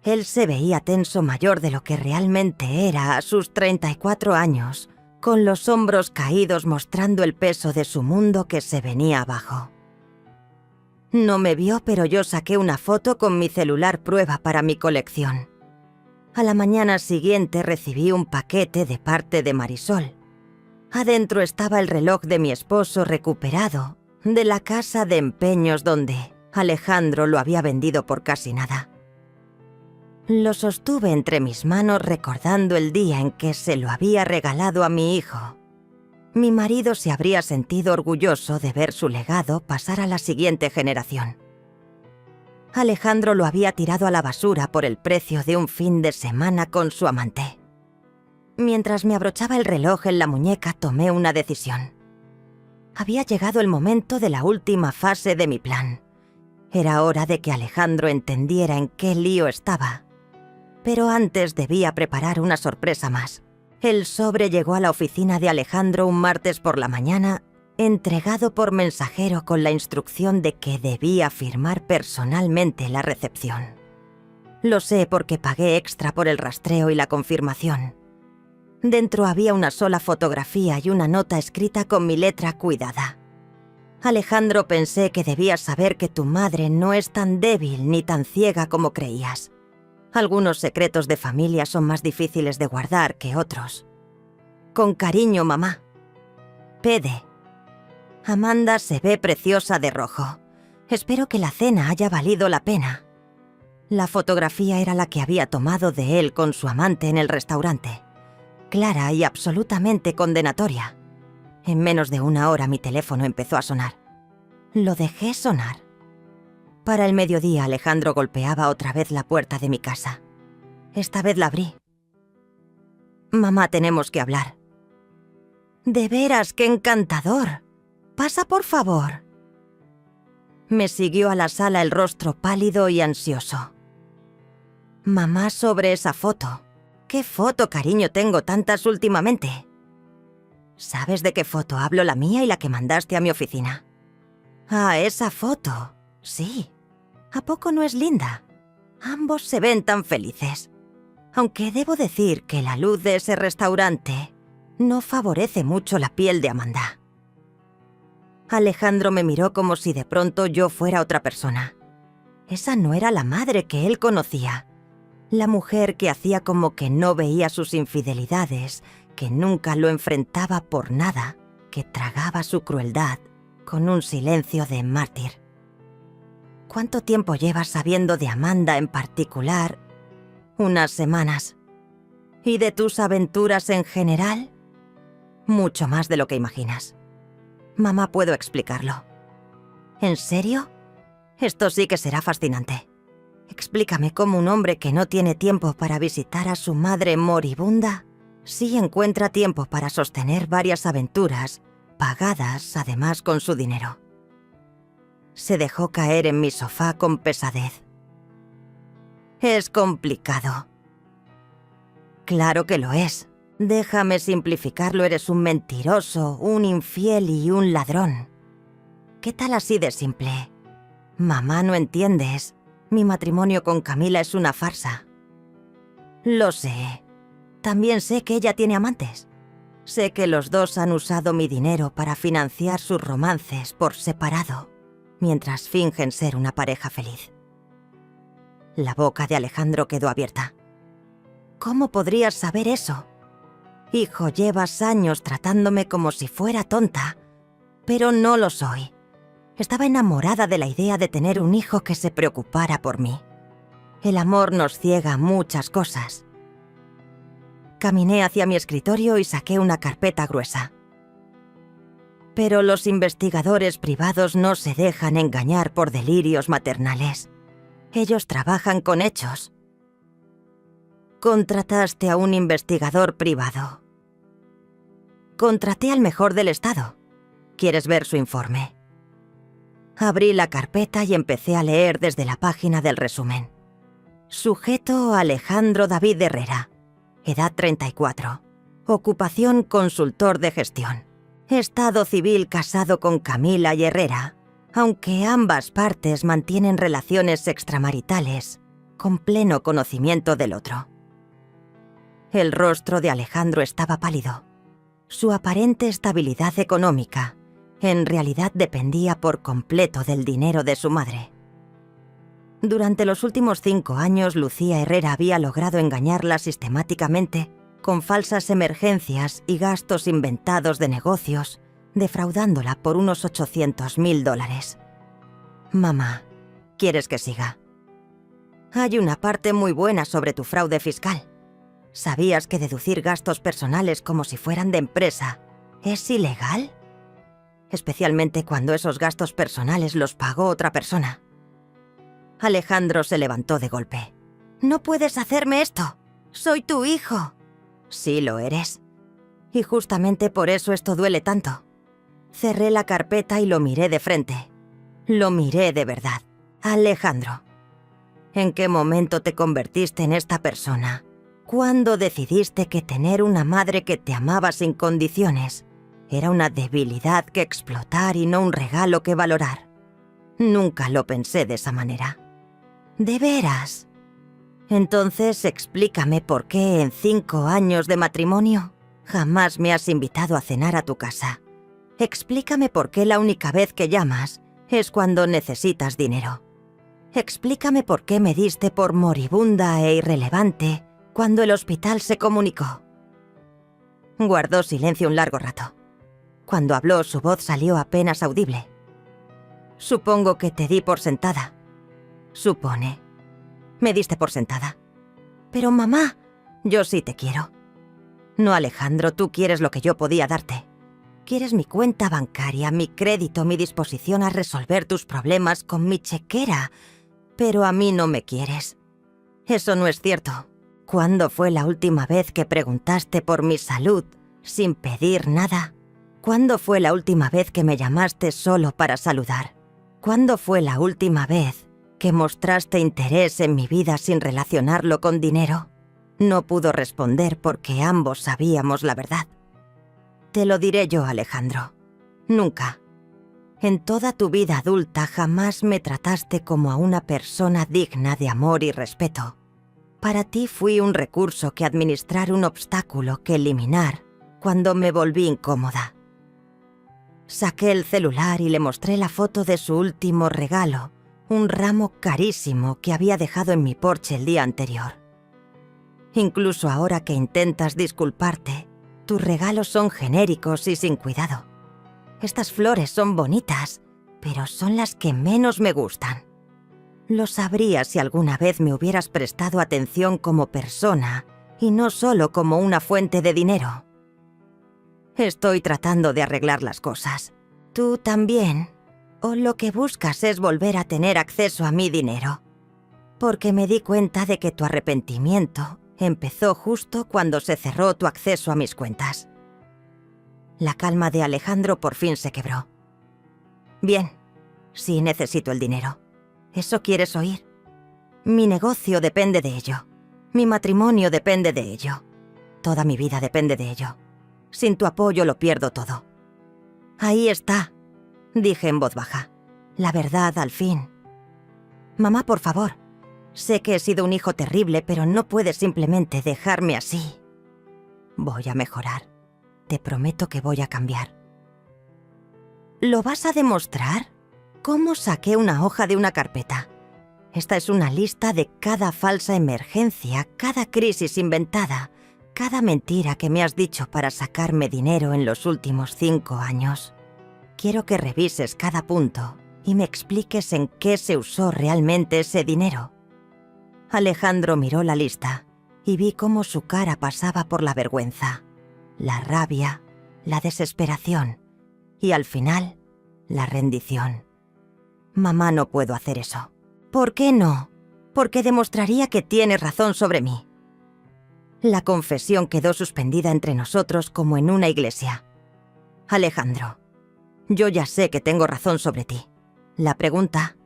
Él se veía tenso, mayor de lo que realmente era a sus 34 años, con los hombros caídos mostrando el peso de su mundo que se venía abajo. No me vio, pero yo saqué una foto con mi celular prueba para mi colección. A la mañana siguiente recibí un paquete de parte de Marisol. Adentro estaba el reloj de mi esposo recuperado de la casa de empeños donde Alejandro lo había vendido por casi nada. Lo sostuve entre mis manos recordando el día en que se lo había regalado a mi hijo. Mi marido se habría sentido orgulloso de ver su legado pasar a la siguiente generación. Alejandro lo había tirado a la basura por el precio de un fin de semana con su amante. Mientras me abrochaba el reloj en la muñeca, tomé una decisión. Había llegado el momento de la última fase de mi plan. Era hora de que Alejandro entendiera en qué lío estaba. Pero antes debía preparar una sorpresa más. El sobre llegó a la oficina de Alejandro un martes por la mañana, entregado por mensajero con la instrucción de que debía firmar personalmente la recepción. Lo sé porque pagué extra por el rastreo y la confirmación. Dentro había una sola fotografía y una nota escrita con mi letra cuidada. Alejandro, pensé que debías saber que tu madre no es tan débil ni tan ciega como creías. Algunos secretos de familia son más difíciles de guardar que otros. Con cariño, mamá. Pede. Amanda se ve preciosa de rojo. Espero que la cena haya valido la pena. La fotografía era la que había tomado de él con su amante en el restaurante. Clara y absolutamente condenatoria. En menos de una hora mi teléfono empezó a sonar. Lo dejé sonar. Para el mediodía Alejandro golpeaba otra vez la puerta de mi casa. Esta vez la abrí. Mamá, tenemos que hablar. De veras, qué encantador. Pasa, por favor. Me siguió a la sala, el rostro pálido y ansioso. Mamá, sobre esa foto. ¿Qué foto, cariño? Tengo tantas últimamente. ¿Sabes de qué foto hablo? La mía y la que mandaste a mi oficina. Ah, esa foto. Sí. ¿A poco no es linda? Ambos se ven tan felices. Aunque debo decir que la luz de ese restaurante no favorece mucho la piel de Amanda. Alejandro me miró como si de pronto yo fuera otra persona. Esa no era la madre que él conocía. La mujer que hacía como que no veía sus infidelidades, que nunca lo enfrentaba por nada, que tragaba su crueldad con un silencio de mártir. ¿Cuánto tiempo llevas sabiendo de Amanda en particular? Unas semanas. ¿Y de tus aventuras en general? Mucho más de lo que imaginas. Mamá, puedo explicarlo. ¿En serio? Esto sí que será fascinante. Explícame cómo un hombre que no tiene tiempo para visitar a su madre moribunda sí encuentra tiempo para sostener varias aventuras, pagadas además con su dinero. Se dejó caer en mi sofá con pesadez. Es complicado. Claro que lo es. Déjame simplificarlo, eres un mentiroso, un infiel y un ladrón. ¿Qué tal así de simple? Mamá, no entiendes. Mi matrimonio con Camila es una farsa. Lo sé. También sé que ella tiene amantes. Sé que los dos han usado mi dinero para financiar sus romances por separado, mientras fingen ser una pareja feliz. La boca de Alejandro quedó abierta. ¿Cómo podrías saber eso? Hijo, llevas años tratándome como si fuera tonta, pero no lo soy. Estaba enamorada de la idea de tener un hijo que se preocupara por mí. El amor nos ciega a muchas cosas. Caminé hacia mi escritorio y saqué una carpeta gruesa. Pero los investigadores privados no se dejan engañar por delirios maternales. Ellos trabajan con hechos. Contrataste a un investigador privado. Contraté al mejor del estado. ¿Quieres ver su informe? Abrí la carpeta y empecé a leer desde la página del resumen. Sujeto Alejandro David Herrera. Edad 34. Ocupación consultor de gestión. Estado civil casado con Camila y Herrera, aunque ambas partes mantienen relaciones extramaritales, con pleno conocimiento del otro. El rostro de Alejandro estaba pálido. Su aparente estabilidad económica en realidad dependía por completo del dinero de su madre. Durante los últimos 5 años, Lucía Herrera había logrado engañarla sistemáticamente con falsas emergencias y gastos inventados de negocios, defraudándola por unos $800.000. Mamá, ¿quieres que siga? Hay una parte muy buena sobre tu fraude fiscal. ¿Sabías que deducir gastos personales como si fueran de empresa es ilegal? Especialmente cuando esos gastos personales los pagó otra persona. Alejandro se levantó de golpe. «No puedes hacerme esto. Soy tu hijo». «Sí lo eres. Y justamente por eso esto duele tanto». Cerré la carpeta y lo miré de frente. Lo miré de verdad. «Alejandro, ¿en qué momento te convertiste en esta persona? ¿Cuándo decidiste que tener una madre que te amaba sin condiciones era una debilidad que explotar y no un regalo que valorar? Nunca lo pensé de esa manera». «¿De veras? Entonces explícame por qué en 5 años de matrimonio jamás me has invitado a cenar a tu casa. Explícame por qué la única vez que llamas es cuando necesitas dinero. Explícame por qué me diste por moribunda e irrelevante cuando el hospital se comunicó». Guardó silencio un largo rato. Cuando habló, su voz salió apenas audible. «Supongo que te di por sentada». «Supone. Me diste por sentada». «Pero mamá, yo sí te quiero». «No, Alejandro, tú quieres lo que yo podía darte. Quieres mi cuenta bancaria, mi crédito, mi disposición a resolver tus problemas con mi chequera, pero a mí no me quieres. Eso no es cierto. ¿Cuándo fue la última vez que preguntaste por mi salud sin pedir nada? ¿Cuándo fue la última vez que me llamaste solo para saludar? ¿Cuándo fue la última vez que mostraste interés en mi vida sin relacionarlo con dinero?» No pudo responder porque ambos sabíamos la verdad. «Te lo diré yo, Alejandro. Nunca. En toda tu vida adulta jamás me trataste como a una persona digna de amor y respeto. Para ti fui un recurso que administrar, un obstáculo que eliminar cuando me volví incómoda». Saqué el celular y le mostré la foto de su último regalo, un ramo carísimo que había dejado en mi porche el día anterior. «Incluso ahora que intentas disculparte, tus regalos son genéricos y sin cuidado. Estas flores son bonitas, pero son las que menos me gustan. Lo sabrías si alguna vez me hubieras prestado atención como persona y no solo como una fuente de dinero. Estoy tratando de arreglar las cosas. Tú también. ¿O lo que buscas es volver a tener acceso a mi dinero? Porque me di cuenta de que tu arrepentimiento empezó justo cuando se cerró tu acceso a mis cuentas. La calma de Alejandro por fin se quebró. Bien, sí necesito el dinero. ¿Eso quieres oír? Mi negocio depende de ello. Mi matrimonio depende de ello. Toda mi vida depende de ello. Sin tu apoyo lo pierdo todo. Ahí está, dije en voz baja. La verdad al fin. Mamá, por favor. Sé que he sido un hijo terrible, pero no puedes simplemente dejarme así. Voy a mejorar. Te prometo que voy a cambiar. ¿Lo vas a demostrar? ¿Cómo saqué una hoja de una carpeta? Esta es una lista de cada falsa emergencia, cada crisis inventada, cada mentira que me has dicho para sacarme dinero en los últimos 5 años. Quiero que revises cada punto y me expliques en qué se usó realmente ese dinero. Alejandro miró la lista y vi cómo su cara pasaba por la vergüenza, la rabia, la desesperación y al final, la rendición. Mamá, no puedo hacer eso. ¿Por qué no? Porque demostraría que tienes razón sobre mí. La confesión quedó suspendida entre nosotros como en una iglesia. Alejandro, yo ya sé que tengo razón sobre ti. La pregunta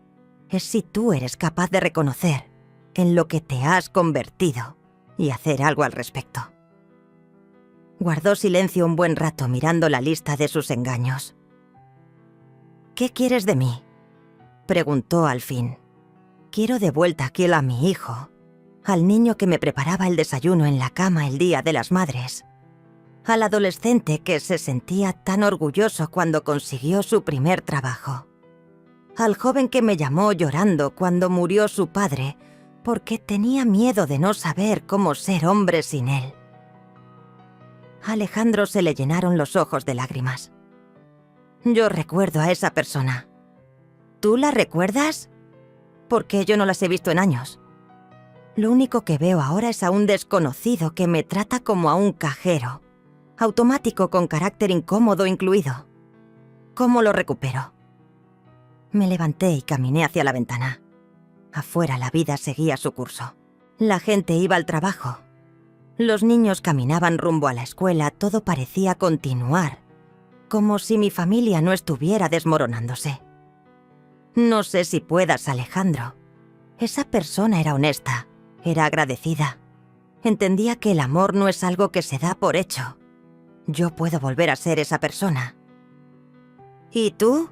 es si tú eres capaz de reconocer en lo que te has convertido y hacer algo al respecto. Guardó silencio un buen rato mirando la lista de sus engaños. ¿Qué quieres de mí?, preguntó al fin. Quiero de vuelta aquí a mi hijo, al niño que me preparaba el desayuno en la cama el día de las madres, al adolescente que se sentía tan orgulloso cuando consiguió su primer trabajo, al joven que me llamó llorando cuando murió su padre porque tenía miedo de no saber cómo ser hombre sin él. A Alejandro se le llenaron los ojos de lágrimas. Yo recuerdo a esa persona. ¿Tú la recuerdas? Porque yo no las he visto en años. Lo único que veo ahora es a un desconocido que me trata como a un cajero, automático con carácter incómodo incluido. ¿Cómo lo recupero? Me levanté y caminé hacia la ventana. Afuera la vida seguía su curso. La gente iba al trabajo. Los niños caminaban rumbo a la escuela, todo parecía continuar, como si mi familia no estuviera desmoronándose. No sé si puedas, Alejandro. Esa persona era honesta, era agradecida. Entendía que el amor no es algo que se da por hecho. Yo puedo volver a ser esa persona. ¿Y tú?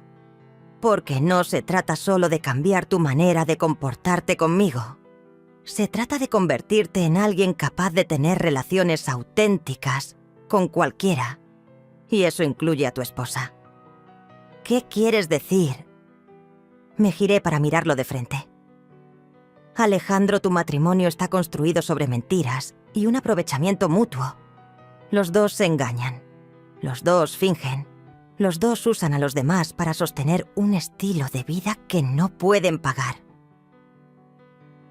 Porque no se trata solo de cambiar tu manera de comportarte conmigo. Se trata de convertirte en alguien capaz de tener relaciones auténticas con cualquiera. Y eso incluye a tu esposa. ¿Qué quieres decir? Me giré para mirarlo de frente. Alejandro, tu matrimonio está construido sobre mentiras y un aprovechamiento mutuo. Los dos se engañan. Los dos fingen. Los dos usan a los demás para sostener un estilo de vida que no pueden pagar.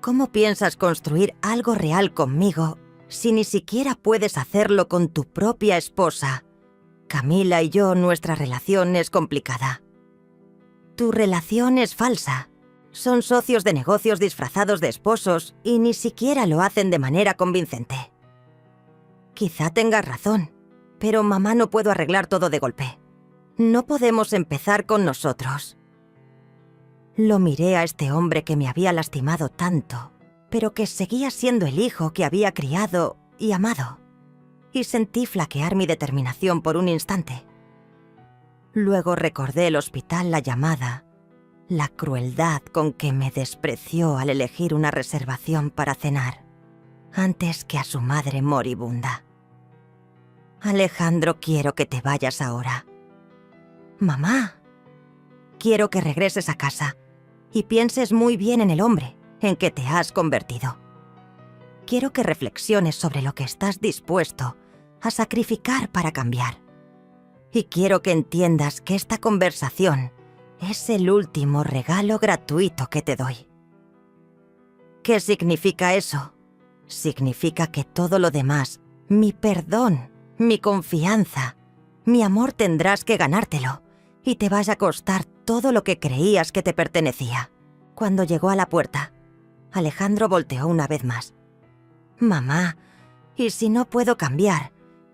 ¿Cómo piensas construir algo real conmigo si ni siquiera puedes hacerlo con tu propia esposa? Camila y yo, nuestra relación es complicada. Tu relación es falsa. Son socios de negocios disfrazados de esposos y ni siquiera lo hacen de manera convincente. Quizá tengas razón, pero mamá, no puedo arreglar todo de golpe. No podemos empezar con nosotros. Lo miré a este hombre que me había lastimado tanto, pero que seguía siendo el hijo que había criado y amado, y sentí flaquear mi determinación por un instante. Luego recordé el hospital, la llamada, la crueldad con que me despreció al elegir una reservación para cenar, antes que a su madre moribunda. Alejandro, quiero que te vayas ahora. Mamá, quiero que regreses a casa y pienses muy bien en el hombre en que te has convertido. Quiero que reflexiones sobre lo que estás dispuesto a sacrificar para cambiar. Y quiero que entiendas que esta conversación es el último regalo gratuito que te doy. ¿Qué significa eso? Significa que todo lo demás, mi perdón, mi confianza, mi amor, tendrás que ganártelo. y te vaya a costar todo lo que creías que te pertenecía. Cuando llegó a la puerta, Alejandro volteó una vez más. «Mamá, ¿y si no puedo cambiar?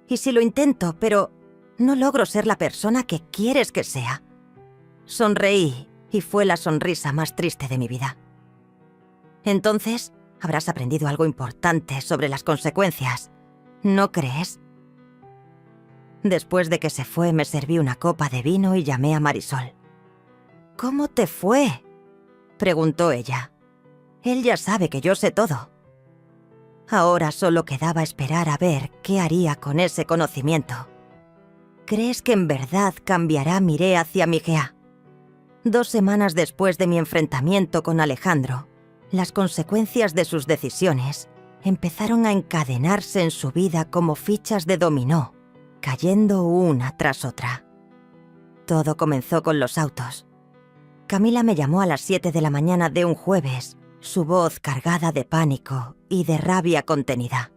¿Y si lo intento, pero no logro ser la persona que quieres que sea?» Sonreí y fue la sonrisa más triste de mi vida. Entonces, habrás aprendido algo importante sobre las consecuencias, ¿no crees? Después de que se fue, me serví una copa de vino y llamé a Marisol. «¿Cómo te fue?», preguntó ella. Él ya sabe que yo sé todo. Ahora solo quedaba esperar a ver qué haría con ese conocimiento. ¿Crees que en verdad cambiará Mireia hacia Miguel? 2 semanas después de mi enfrentamiento con Alejandro, las consecuencias de sus decisiones empezaron a encadenarse en su vida como fichas de dominó, cayendo una tras otra. Todo comenzó con los autos. Camila me llamó a las 7 de la mañana de un jueves, su voz cargada de pánico y de rabia contenida.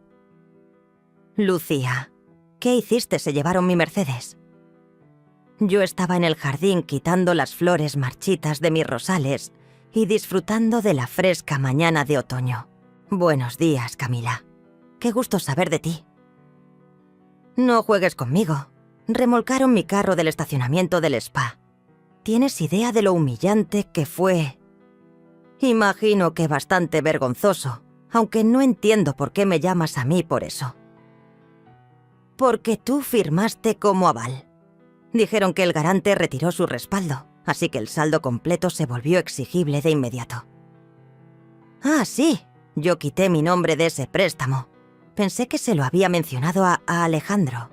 «Lucía, ¿qué hiciste? Se llevaron mi Mercedes». Yo estaba en el jardín quitando las flores marchitas de mis rosales y disfrutando de la fresca mañana de otoño. «Buenos días, Camila. Qué gusto saber de ti». «No juegues conmigo. Remolcaron mi carro del estacionamiento del spa. ¿Tienes idea de lo humillante que fue?» «Imagino que bastante vergonzoso, aunque no entiendo por qué me llamas a mí por eso». «Porque tú firmaste como aval. Dijeron que el garante retiró su respaldo, así que el saldo completo se volvió exigible de inmediato». «Ah, sí, yo quité mi nombre de ese préstamo. Pensé que se lo había mencionado a Alejandro».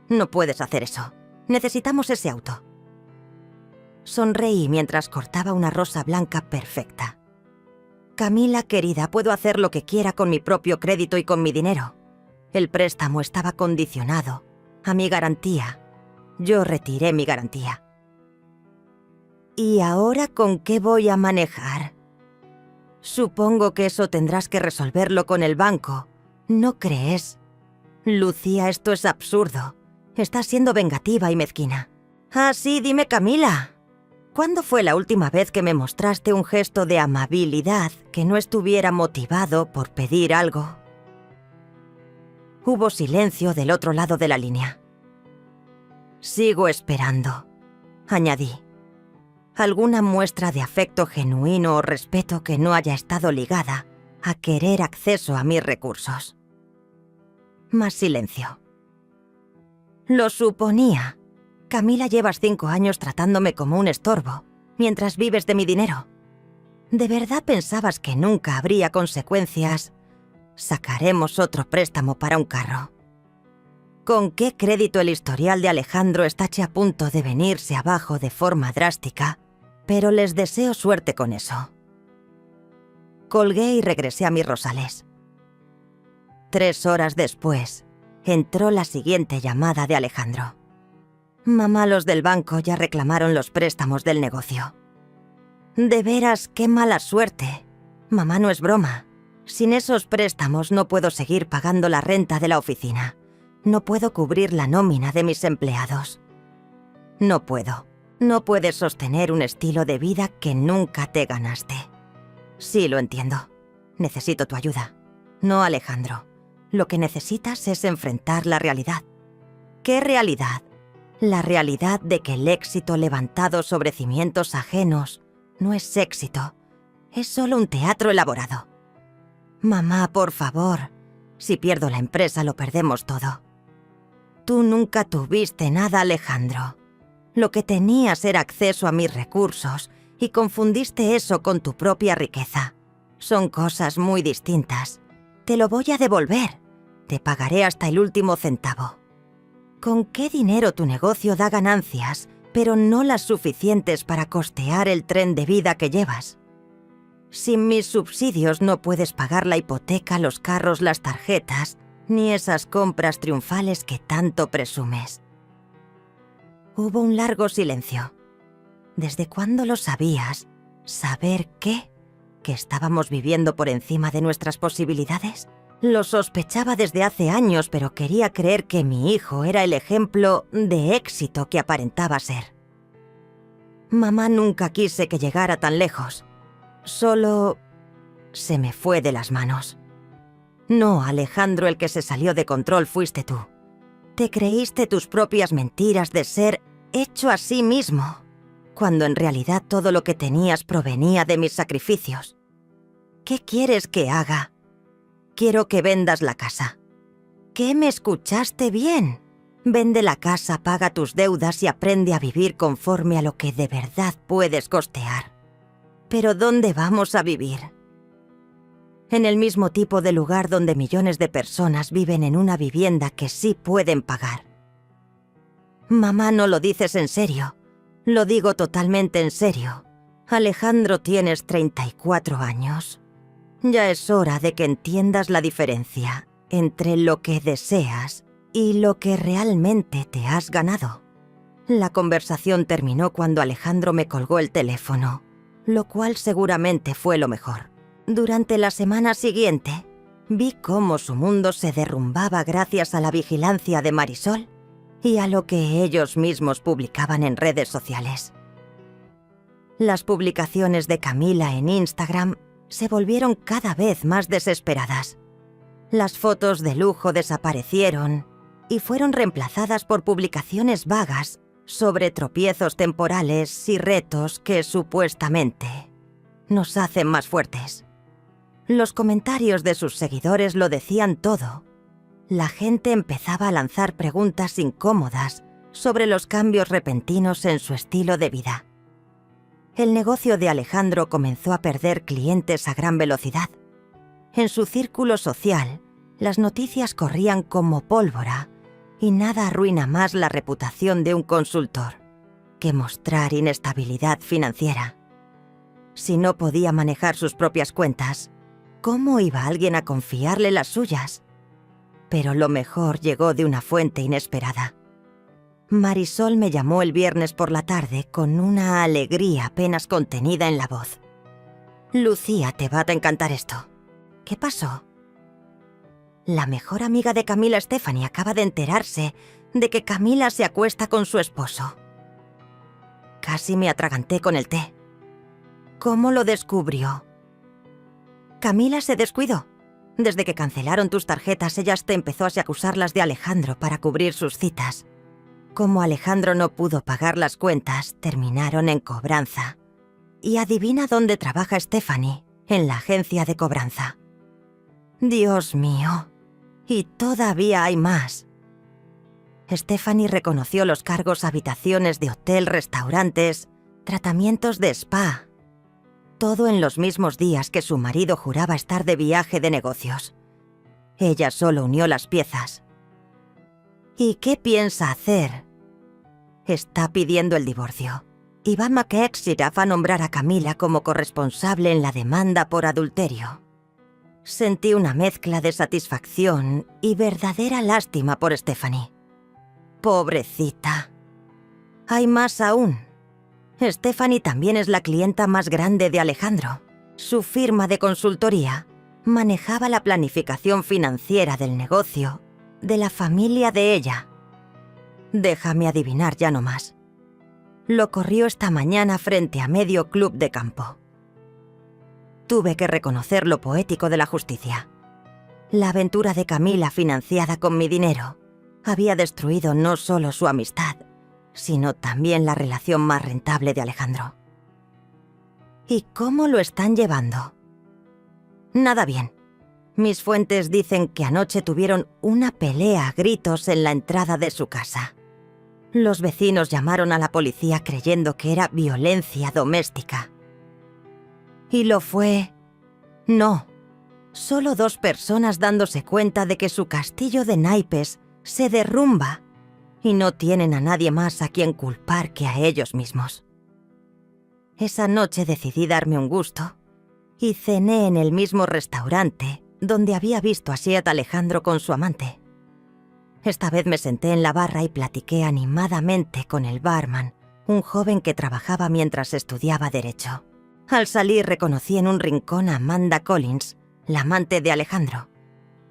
«No puedes hacer eso. Necesitamos ese auto». Sonreí mientras cortaba una rosa blanca perfecta. «Camila, querida, puedo hacer lo que quiera con mi propio crédito y con mi dinero. El préstamo estaba condicionado a mi garantía. Yo retiré mi garantía». «¿Y ahora con qué voy a manejar?» «Supongo que eso tendrás que resolverlo con el banco, ¿no crees?» «Lucía, esto es absurdo. Estás siendo vengativa y mezquina». «Ah, sí, dime, Camila. ¿Cuándo fue la última vez que me mostraste un gesto de amabilidad que no estuviera motivado por pedir algo?» Hubo silencio del otro lado de la línea. «Sigo esperando», añadí. «Alguna muestra de afecto genuino o respeto que no haya estado ligada a querer acceso a mis recursos». Más silencio. «Lo suponía. Camila, llevas 5 años tratándome como un estorbo, mientras vives de mi dinero. ¿De verdad pensabas que nunca habría consecuencias? Sacaremos otro préstamo para un carro. ¿Con qué crédito el historial de Alejandro está a punto de venirse abajo de forma drástica? Pero les deseo suerte con eso». Colgué y regresé a mis rosales. 3 horas después, entró la siguiente llamada de Alejandro. «Mamá, los del banco ya reclamaron los préstamos del negocio». «De veras, qué mala suerte. Mamá, no es broma. Sin esos préstamos no puedo seguir pagando la renta de la oficina. No puedo cubrir la nómina de mis empleados. No puedo. No puedes sostener un estilo de vida que nunca te ganaste». «Sí, lo entiendo. Necesito tu ayuda. No, Alejandro. Lo que necesitas es enfrentar la realidad». «¿Qué realidad?» «La realidad de que el éxito levantado sobre cimientos ajenos no es éxito. Es solo un teatro elaborado». «Mamá, por favor. Si pierdo la empresa, lo perdemos todo». «Tú nunca tuviste nada, Alejandro. Lo que tenías era acceso a mis recursos y confundiste eso con tu propia riqueza. Son cosas muy distintas. Te lo voy a devolver. Te pagaré hasta el último centavo. ¿Con qué dinero tu negocio da ganancias, pero no las suficientes para costear el tren de vida que llevas? Sin mis subsidios no puedes pagar la hipoteca, los carros, las tarjetas, ni esas compras triunfales que tanto presumes». Hubo un largo silencio. ¿Desde cuándo lo sabías? ¿Saber qué? ¿Que estábamos viviendo por encima de nuestras posibilidades? Lo sospechaba desde hace años, pero quería creer que mi hijo era el ejemplo de éxito que aparentaba ser. Mamá nunca quise que llegara tan lejos. Solo se me fue de las manos. No, Alejandro, el que se salió de control fuiste tú. Te creíste tus propias mentiras de ser hecho a sí mismo, cuando en realidad todo lo que tenías provenía de mis sacrificios. ¿Qué quieres que haga? Quiero que vendas la casa. ¿Qué me escuchaste bien? Vende la casa, paga tus deudas y aprende a vivir conforme a lo que de verdad puedes costear. ¿Pero dónde vamos a vivir? En el mismo tipo de lugar donde millones de personas viven en una vivienda que sí pueden pagar. Mamá, no lo dices en serio. Lo digo totalmente en serio. Alejandro, tienes 34 años. Ya es hora de que entiendas la diferencia entre lo que deseas y lo que realmente te has ganado. La conversación terminó cuando Alejandro me colgó el teléfono, lo cual seguramente fue lo mejor. Durante la semana siguiente, vi cómo su mundo se derrumbaba gracias a la vigilancia de Marisol y a lo que ellos mismos publicaban en redes sociales. Las publicaciones de Camila en Instagram se volvieron cada vez más desesperadas. Las fotos de lujo desaparecieron y fueron reemplazadas por publicaciones vagas sobre tropiezos temporales y retos que supuestamente nos hacen más fuertes. Los comentarios de sus seguidores lo decían todo. La gente empezaba a lanzar preguntas incómodas sobre los cambios repentinos en su estilo de vida. El negocio de Alejandro comenzó a perder clientes a gran velocidad. En su círculo social, las noticias corrían como pólvora y nada arruina más la reputación de un consultor que mostrar inestabilidad financiera. Si no podía manejar sus propias cuentas, ¿cómo iba alguien a confiarle las suyas? Pero lo mejor llegó de una fuente inesperada. Marisol me llamó el viernes por la tarde con una alegría apenas contenida en la voz. «Lucía, te va a encantar esto». «¿Qué pasó?» La mejor amiga de Camila, Stephanie, acaba de enterarse de que Camila se acuesta con su esposo. Casi me atraganté con el té. ¿Cómo lo descubrió? Camila se descuidó. Desde que cancelaron tus tarjetas, ella te empezó a acusarlas de Alejandro para cubrir sus citas. Como Alejandro no pudo pagar las cuentas, terminaron en cobranza. Y adivina dónde trabaja Stephanie, en la agencia de cobranza. Dios mío. Y todavía hay más. Stephanie reconoció los cargos a habitaciones de hotel, restaurantes, tratamientos de spa. Todo en los mismos días que su marido juraba estar de viaje de negocios. Ella solo unió las piezas. ¿Y qué piensa hacer? Está pidiendo el divorcio. Iván McExiraf va a nombrar a Camila como corresponsable en la demanda por adulterio. Sentí una mezcla de satisfacción y verdadera lástima por Stephanie. Pobrecita. Hay más aún. Stephanie también es la clienta más grande de Alejandro. Su firma de consultoría manejaba la planificación financiera del negocio de la familia de ella. Déjame adivinar ya no más. Lo corrió esta mañana frente a medio club de campo. Tuve que reconocer lo poético de la justicia. La aventura de Camila, financiada con mi dinero, había destruido no solo su amistad, sino también la relación más rentable de Alejandro. ¿Y cómo lo están llevando? Nada bien. Mis fuentes dicen que anoche tuvieron una pelea a gritos en la entrada de su casa. Los vecinos llamaron a la policía creyendo que era violencia doméstica. ¿Y lo fue? No. Solo 2 personas dándose cuenta de que su castillo de naipes se derrumba y no tienen a nadie más a quien culpar que a ellos mismos. Esa noche decidí darme un gusto y cené en el mismo restaurante donde había visto a Siet Alejandro con su amante. Esta vez me senté en la barra y platiqué animadamente con el barman, un joven que trabajaba mientras estudiaba Derecho. Al salir reconocí en un rincón a Amanda Collins, la amante de Alejandro,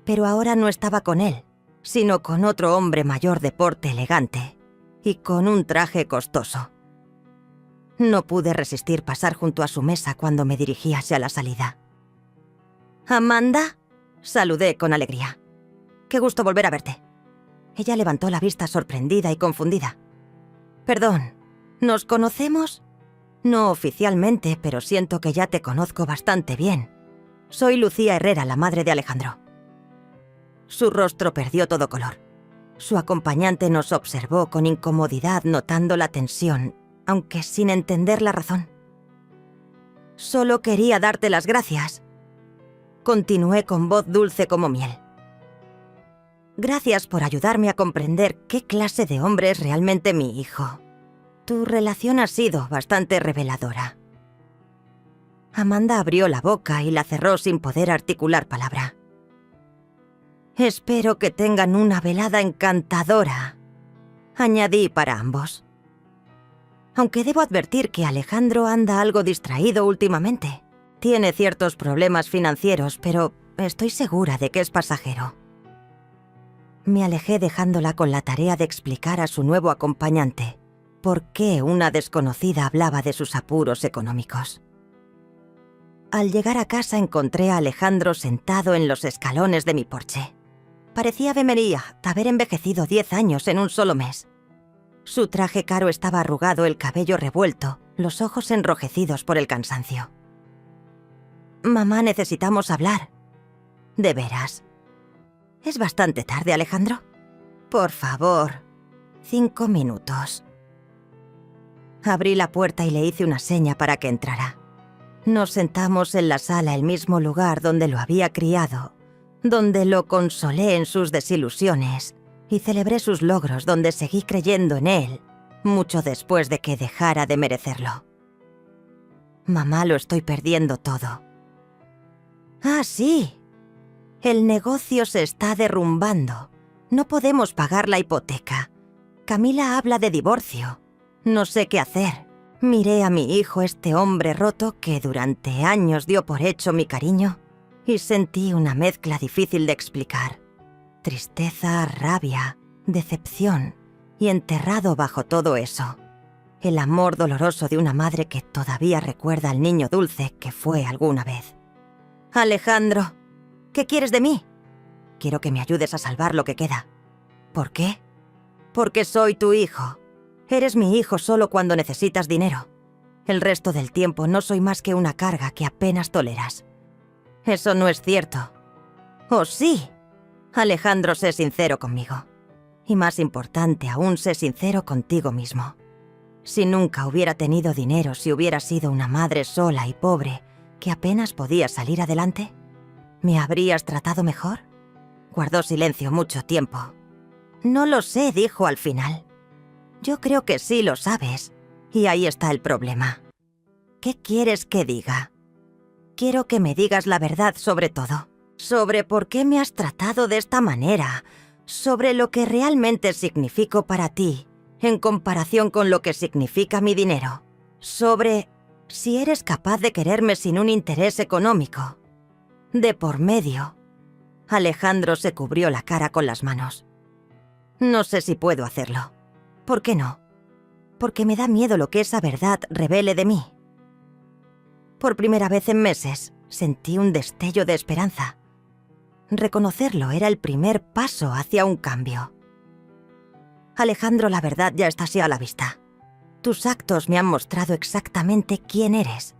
pero ahora no estaba con él, sino con otro hombre mayor de porte elegante y con un traje costoso. No pude resistir pasar junto a su mesa cuando me dirigí hacia la salida. «¿Amanda?», saludé con alegría. «Qué gusto volver a verte». Ella levantó la vista sorprendida y confundida. «Perdón, ¿nos conocemos?» «No oficialmente, pero siento que ya te conozco bastante bien. Soy Lucía Herrera, la madre de Alejandro». Su rostro perdió todo color. Su acompañante nos observó con incomodidad, notando la tensión, aunque sin entender la razón. «Solo quería darte las gracias», continué con voz dulce como miel. «Gracias por ayudarme a comprender qué clase de hombre es realmente mi hijo. Tu relación ha sido bastante reveladora». Amanda abrió la boca y la cerró sin poder articular palabra. «Espero que tengan una velada encantadora», añadí para ambos. Aunque debo advertir que Alejandro anda algo distraído últimamente. Tiene ciertos problemas financieros, pero estoy segura de que es pasajero. Me alejé dejándola con la tarea de explicar a su nuevo acompañante por qué una desconocida hablaba de sus apuros económicos. Al llegar a casa encontré a Alejandro sentado en los escalones de mi porche. Parecía vemería de haber envejecido 10 años en un solo mes. Su traje caro estaba arrugado, el cabello revuelto, los ojos enrojecidos por el cansancio. «Mamá, necesitamos hablar». «¿De veras? ¿Es bastante tarde, Alejandro? Por favor, 5 minutos». Abrí la puerta y le hice una seña para que entrara. Nos sentamos en la sala, el mismo lugar donde lo había criado, donde lo consolé en sus desilusiones y celebré sus logros, donde seguí creyendo en él, mucho después de que dejara de merecerlo. «Mamá, lo estoy perdiendo todo». «Ah, sí. El negocio se está derrumbando. No podemos pagar la hipoteca. Camila habla de divorcio. No sé qué hacer». Miré a mi hijo, este hombre roto que durante años dio por hecho mi cariño, y sentí una mezcla difícil de explicar. Tristeza, rabia, decepción, y enterrado bajo todo eso, el amor doloroso de una madre que todavía recuerda al niño dulce que fue alguna vez. «Alejandro, ¿qué quieres de mí?» «Quiero que me ayudes a salvar lo que queda». «¿Por qué?» «Porque soy tu hijo. Eres mi hijo solo cuando necesitas dinero. El resto del tiempo no soy más que una carga que apenas toleras». «Eso no es cierto». «Oh, sí. Alejandro, sé sincero conmigo. Y más importante aún, sé sincero contigo mismo. Si nunca hubiera tenido dinero, si hubiera sido una madre sola y pobre, que apenas podía salir adelante, ¿me habrías tratado mejor?». Guardó silencio mucho tiempo. «No lo sé», dijo al final. «Yo creo que sí lo sabes, y ahí está el problema. ¿Qué quieres que diga?» «Quiero que me digas la verdad sobre todo. Sobre por qué me has tratado de esta manera. Sobre lo que realmente significo para ti, en comparación con lo que significa mi dinero. Sobre si eres capaz de quererme sin un interés económico. De por medio». Alejandro se cubrió la cara con las manos. «No sé si puedo hacerlo». «¿Por qué no?» «Porque me da miedo lo que esa verdad revele de mí». Por primera vez en meses, sentí un destello de esperanza. Reconocerlo era el primer paso hacia un cambio. «Alejandro, la verdad ya está así a la vista. Tus actos me han mostrado exactamente quién eres.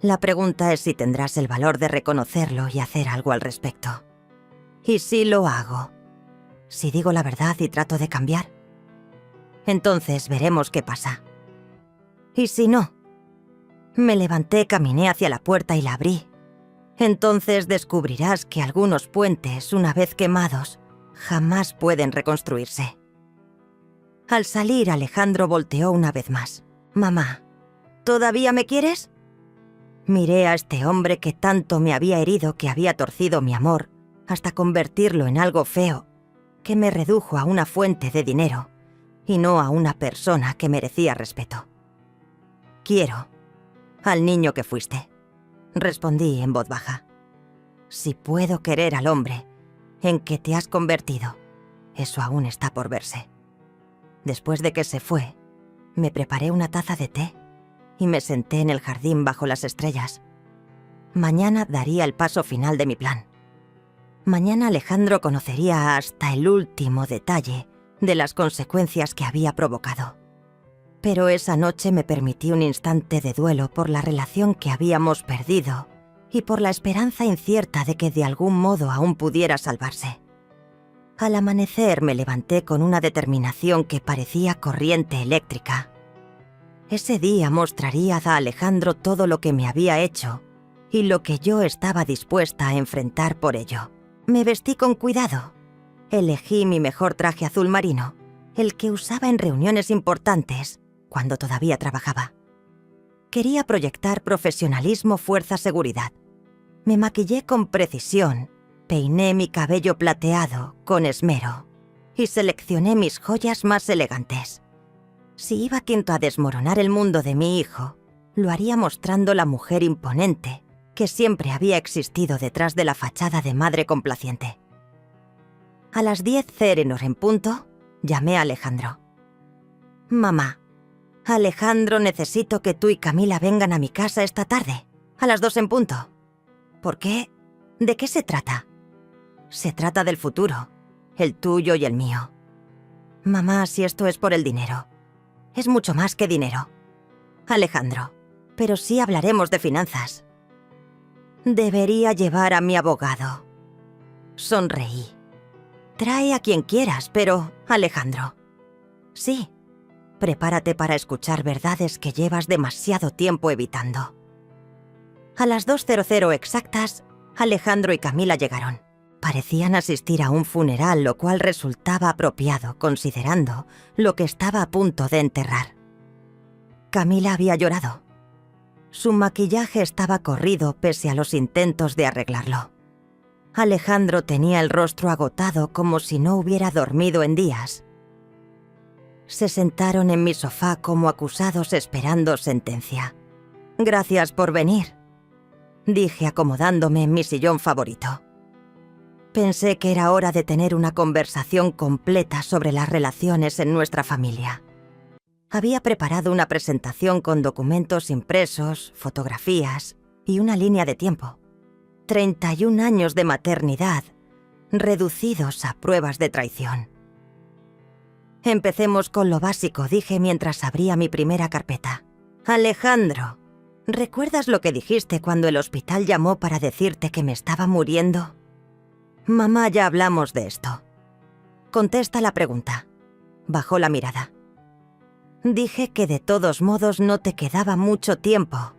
La pregunta es si tendrás el valor de reconocerlo y hacer algo al respecto. Y si lo hago, si digo la verdad y trato de cambiar, entonces veremos qué pasa. Y si no». Me levanté, caminé hacia la puerta y la abrí. «Entonces descubrirás que algunos puentes, una vez quemados, jamás pueden reconstruirse». Al salir, Alejandro volteó una vez más. «Mamá, ¿todavía me quieres?» Miré a este hombre que tanto me había herido, que había torcido mi amor, hasta convertirlo en algo feo, que me redujo a una fuente de dinero, y no a una persona que merecía respeto. «Quiero al niño que fuiste», respondí en voz baja. «Si puedo querer al hombre en que te has convertido, eso aún está por verse». Después de que se fue, me preparé una taza de té y me senté en el jardín bajo las estrellas. Mañana daría el paso final de mi plan. Mañana Alejandro conocería hasta el último detalle de las consecuencias que había provocado. Pero esa noche me permití un instante de duelo por la relación que habíamos perdido y por la esperanza incierta de que de algún modo aún pudiera salvarse. Al amanecer me levanté con una determinación que parecía corriente eléctrica. Ese día mostraría a Alejandro todo lo que me había hecho y lo que yo estaba dispuesta a enfrentar por ello. Me vestí con cuidado. Elegí mi mejor traje azul marino, el que usaba en reuniones importantes, cuando todavía trabajaba. Quería proyectar profesionalismo, fuerza, seguridad. Me maquillé con precisión, peiné mi cabello plateado con esmero y seleccioné mis joyas más elegantes. Si iba Quinto a desmoronar el mundo de mi hijo, lo haría mostrando la mujer imponente que siempre había existido detrás de la fachada de madre complaciente. A las 10 Cerenor en punto, llamé a Alejandro. «Mamá, Alejandro, necesito que tú y Camila vengan a mi casa esta tarde, a las 2 en punto». «¿Por qué? ¿De qué se trata?» «Se trata del futuro, el tuyo y el mío». «Mamá, si esto es por el dinero. Es mucho más que dinero. Alejandro, pero sí hablaremos de finanzas». «Debería llevar a mi abogado». Sonreí. «Trae a quien quieras, pero, Alejandro». «Sí, prepárate para escuchar verdades que llevas demasiado tiempo evitando». A las 2:00 exactas, Alejandro y Camila llegaron. Parecían asistir a un funeral, lo cual resultaba apropiado, considerando lo que estaba a punto de enterrar. Camila había llorado. Su maquillaje estaba corrido pese a los intentos de arreglarlo. Alejandro tenía el rostro agotado como si no hubiera dormido en días. Se sentaron en mi sofá como acusados esperando sentencia. «Gracias por venir», dije acomodándome en mi sillón favorito. Pensé que era hora de tener una conversación completa sobre las relaciones en nuestra familia. Había preparado una presentación con documentos impresos, fotografías y una línea de tiempo. 31 años de maternidad, reducidos a pruebas de traición. «Empecemos con lo básico», dije mientras abría mi primera carpeta. «Alejandro, ¿recuerdas lo que dijiste cuando el hospital llamó para decirte que me estaba muriendo?» «Mamá, ya hablamos de esto». «Contesta la pregunta». Bajó la mirada. «Dije que de todos modos no te quedaba mucho tiempo».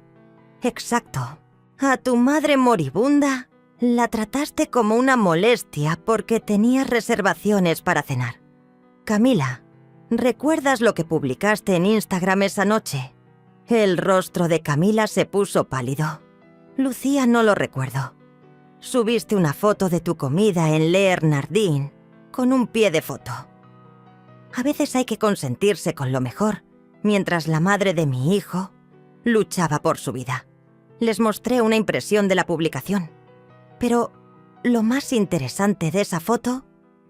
«Exacto. A tu madre moribunda la trataste como una molestia porque tenías reservaciones para cenar. Camila, ¿recuerdas lo que publicaste en Instagram esa noche?» El rostro de Camila se puso pálido. «Lucía, no lo recuerdo. Subiste una foto de tu comida en Le Hernardin con un pie de foto. A veces hay que consentirse con lo mejor, mientras la madre de mi hijo luchaba por su vida». Les mostré una impresión de la publicación. Pero lo más interesante de esa foto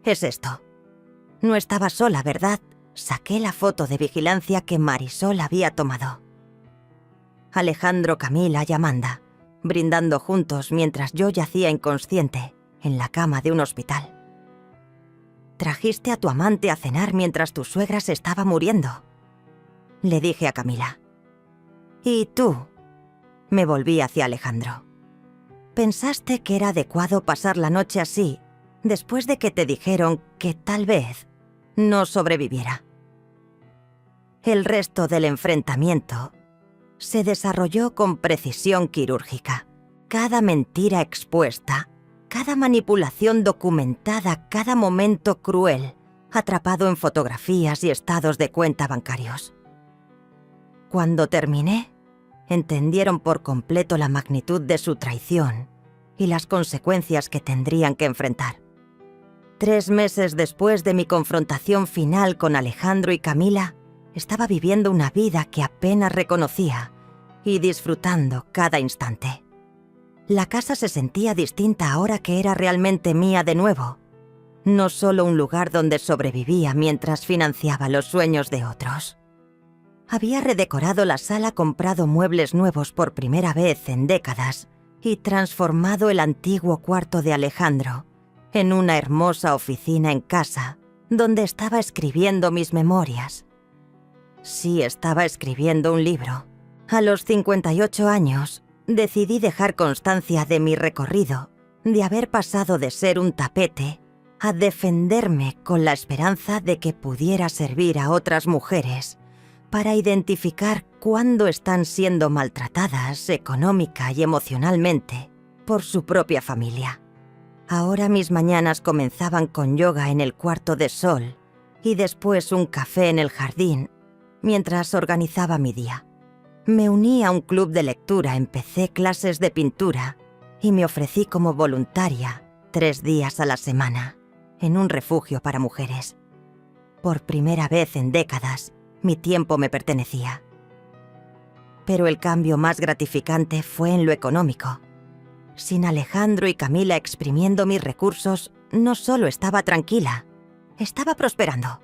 es esto. No estaba sola, ¿verdad? Saqué la foto de vigilancia que Marisol había tomado. Alejandro, Camila y Amanda, brindando juntos mientras yo yacía inconsciente en la cama de un hospital. «Trajiste a tu amante a cenar mientras tu suegra se estaba muriendo», le dije a Camila. «¿Y tú?» Me volví hacia Alejandro. «¿Pensaste que era adecuado pasar la noche así, después de que te dijeron que tal vez no sobreviviera?» El resto del enfrentamiento se desarrolló con precisión quirúrgica. Cada mentira expuesta, cada manipulación documentada, cada momento cruel, atrapado en fotografías y estados de cuenta bancarios. Cuando terminé, entendieron por completo la magnitud de su traición y las consecuencias que tendrían que enfrentar. 3 meses después de mi confrontación final con Alejandro y Camila, estaba viviendo una vida que apenas reconocía y disfrutando cada instante. La casa se sentía distinta ahora que era realmente mía de nuevo, no solo un lugar donde sobrevivía mientras financiaba los sueños de otros. Había redecorado la sala, comprado muebles nuevos por primera vez en décadas y transformado el antiguo cuarto de Alejandro en una hermosa oficina en casa, donde estaba escribiendo mis memorias. Sí, estaba escribiendo un libro. A los 58 años, decidí dejar constancia de mi recorrido, de haber pasado de ser un tapete a defenderme con la esperanza de que pudiera servir a otras mujeres para identificar cuándo están siendo maltratadas económica y emocionalmente por su propia familia. Ahora mis mañanas comenzaban con yoga en el cuarto de Sol y después un café en el jardín mientras organizaba mi día. Me uní a un club de lectura, empecé clases de pintura y me ofrecí como voluntaria 3 días a la semana en un refugio para mujeres. Por primera vez en décadas, mi tiempo me pertenecía. Pero el cambio más gratificante fue en lo económico. Sin Alejandro y Camila exprimiendo mis recursos, no solo estaba tranquila, estaba prosperando.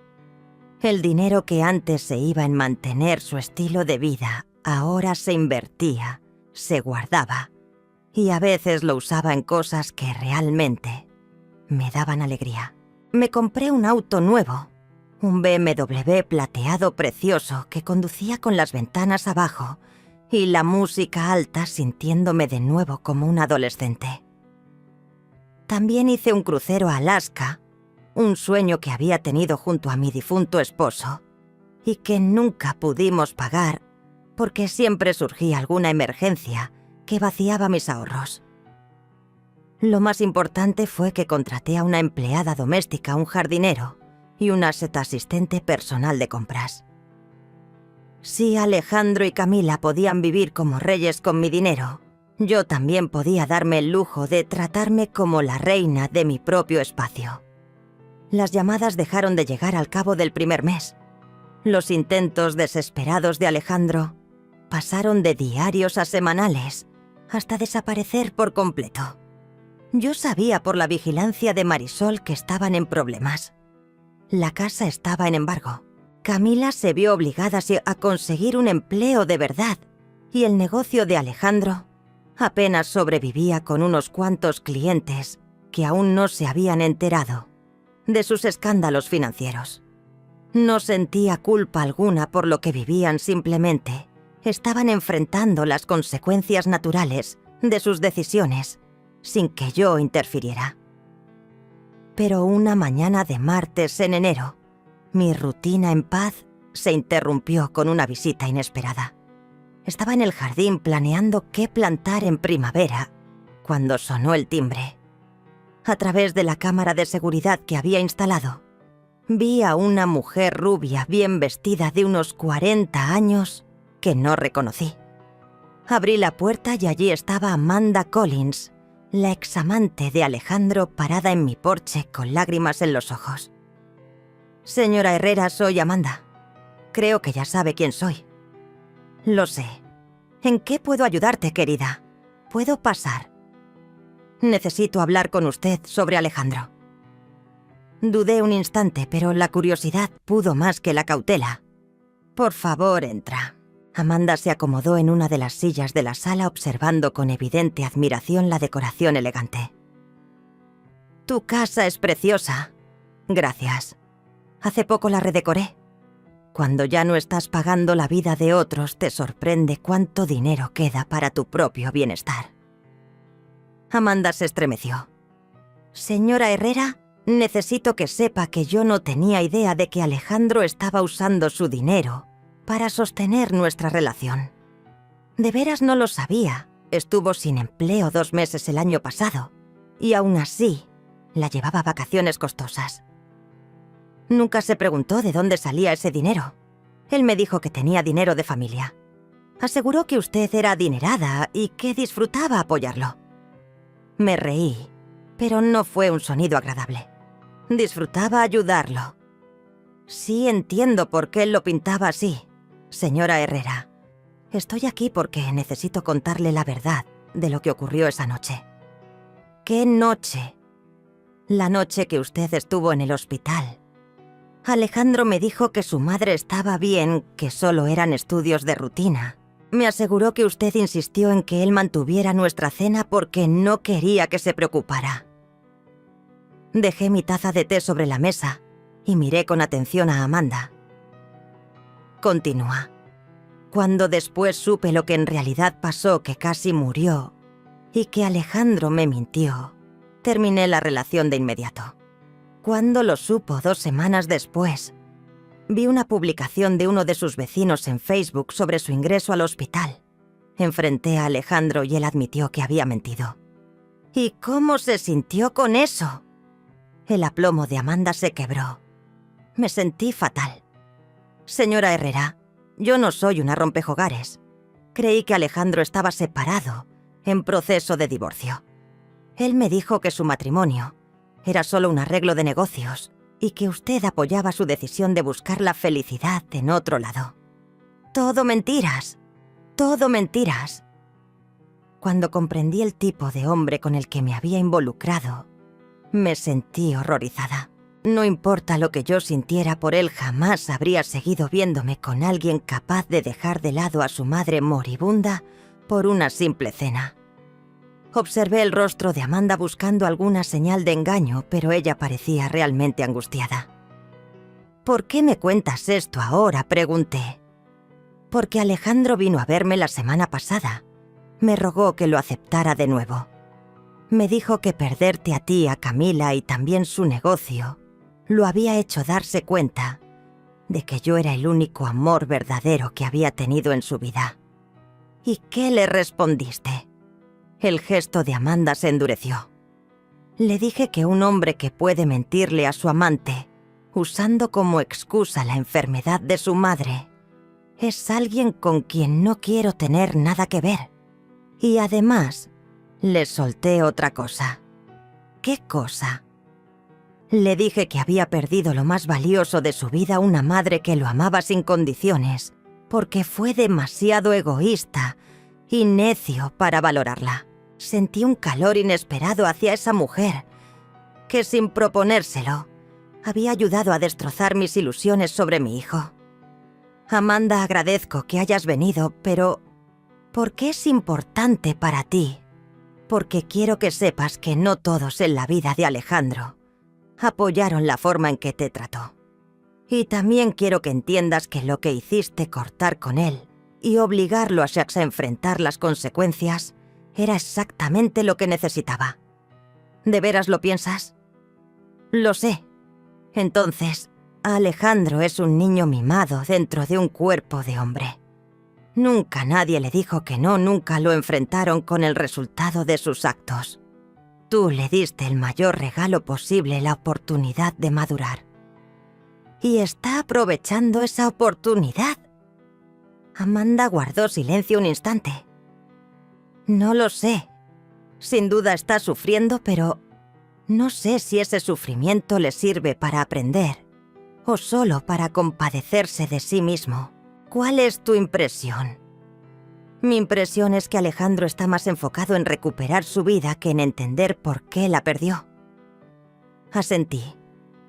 El dinero que antes se iba en mantener su estilo de vida, ahora se invertía, se guardaba, y a veces lo usaba en cosas que realmente me daban alegría. Me compré un auto nuevo, un BMW plateado precioso que conducía con las ventanas abajo y la música alta, sintiéndome de nuevo como un adolescente. También hice un crucero a Alaska, un sueño que había tenido junto a mi difunto esposo y que nunca pudimos pagar porque siempre surgía alguna emergencia que vaciaba mis ahorros. Lo más importante fue que contraté a una empleada doméstica, un jardinero y una asistente personal de compras. Si Alejandro y Camila podían vivir como reyes con mi dinero, yo también podía darme el lujo de tratarme como la reina de mi propio espacio. Las llamadas dejaron de llegar al cabo del primer mes. Los intentos desesperados de Alejandro pasaron de diarios a semanales, hasta desaparecer por completo. Yo sabía por la vigilancia de Marisol que estaban en problemas. La casa estaba en embargo. Camila se vio obligada a conseguir un empleo de verdad y el negocio de Alejandro apenas sobrevivía con unos cuantos clientes que aún no se habían enterado de sus escándalos financieros. No sentía culpa alguna por lo que vivían, simplemente estaban enfrentando las consecuencias naturales de sus decisiones sin que yo interfiriera. Pero una mañana de martes en enero, mi rutina en paz se interrumpió con una visita inesperada. Estaba en el jardín planeando qué plantar en primavera cuando sonó el timbre. A través de la cámara de seguridad que había instalado, vi a una mujer rubia bien vestida de unos 40 años que no reconocí. Abrí la puerta y allí estaba Amanda Collins, la examante de Alejandro, parada en mi porche con lágrimas en los ojos. «Señora Herrera, soy Amanda. Creo que ya sabe quién soy». «Lo sé. ¿En qué puedo ayudarte, querida? ¿Puedo pasar?» «Necesito hablar con usted sobre Alejandro». Dudé un instante, pero la curiosidad pudo más que la cautela. «Por favor, entra». Amanda se acomodó en una de las sillas de la sala, observando con evidente admiración la decoración elegante. «Tu casa es preciosa». «Gracias. Hace poco la redecoré». Cuando ya no estás pagando la vida de otros, te sorprende cuánto dinero queda para tu propio bienestar. Amanda se estremeció. «Señora Herrera, necesito que sepa que yo no tenía idea de que Alejandro estaba usando su dinero para sostener nuestra relación. De veras no lo sabía. Estuvo sin empleo 2 meses el año pasado y aún así la llevaba a vacaciones costosas. Nunca se preguntó de dónde salía ese dinero. Él me dijo que tenía dinero de familia. Aseguró que usted era adinerada y que disfrutaba apoyarlo». Me reí, pero no fue un sonido agradable. Disfrutaba ayudarlo. Sí, entiendo por qué él lo pintaba así. Señora Herrera, estoy aquí porque necesito contarle la verdad de lo que ocurrió esa noche. ¿Qué noche? La noche que usted estuvo en el hospital. Alejandro me dijo que su madre estaba bien, que solo eran estudios de rutina. Me aseguró que usted insistió en que él mantuviera nuestra cena porque no quería que se preocupara. Dejé mi taza de té sobre la mesa y miré con atención a Amanda. Continúa. Cuando después supe lo que en realidad pasó, que casi murió, y que Alejandro me mintió, terminé la relación de inmediato. Cuando lo supo 2 semanas después, vi una publicación de uno de sus vecinos en Facebook sobre su ingreso al hospital. Enfrenté a Alejandro y él admitió que había mentido. ¿Y cómo se sintió con eso? El aplomo de Amanda se quebró. Me sentí fatal. Señora Herrera, yo no soy una rompehogares. Creí que Alejandro estaba separado, en proceso de divorcio. Él me dijo que su matrimonio era solo un arreglo de negocios y que usted apoyaba su decisión de buscar la felicidad en otro lado. Todo mentiras. Todo mentiras. Cuando comprendí el tipo de hombre con el que me había involucrado, me sentí horrorizada. No importa lo que yo sintiera por él, jamás habría seguido viéndome con alguien capaz de dejar de lado a su madre moribunda por una simple cena. Observé el rostro de Amanda buscando alguna señal de engaño, pero ella parecía realmente angustiada. ¿Por qué me cuentas esto ahora?, pregunté. Porque Alejandro vino a verme la semana pasada. Me rogó que lo aceptara de nuevo. Me dijo que perderte a ti, a Camila y también su negocio lo había hecho darse cuenta de que yo era el único amor verdadero que había tenido en su vida. ¿Y qué le respondiste? El gesto de Amanda se endureció. Le dije que un hombre que puede mentirle a su amante, usando como excusa la enfermedad de su madre, es alguien con quien no quiero tener nada que ver. Y además, le solté otra cosa. ¿Qué cosa? Le dije que había perdido lo más valioso de su vida, una madre que lo amaba sin condiciones, porque fue demasiado egoísta y necio para valorarla. Sentí un calor inesperado hacia esa mujer, que sin proponérselo, había ayudado a destrozar mis ilusiones sobre mi hijo. Amanda, agradezco que hayas venido, pero ¿por qué es importante para ti? Porque quiero que sepas que no todos en la vida de Alejandro apoyaron la forma en que te trató. Y también quiero que entiendas que lo que hiciste, cortar con él y obligarlo a enfrentar las consecuencias, era exactamente lo que necesitaba. ¿De veras lo piensas? Lo sé. Entonces, Alejandro es un niño mimado dentro de un cuerpo de hombre. Nunca nadie le dijo que no, nunca lo enfrentaron con el resultado de sus actos. Tú le diste el mayor regalo posible, la oportunidad de madurar. Y está aprovechando esa oportunidad. Amanda guardó silencio un instante. No lo sé. Sin duda está sufriendo, pero no sé si ese sufrimiento le sirve para aprender o solo para compadecerse de sí mismo. ¿Cuál es tu impresión? Mi impresión es que Alejandro está más enfocado en recuperar su vida que en entender por qué la perdió. Asentí.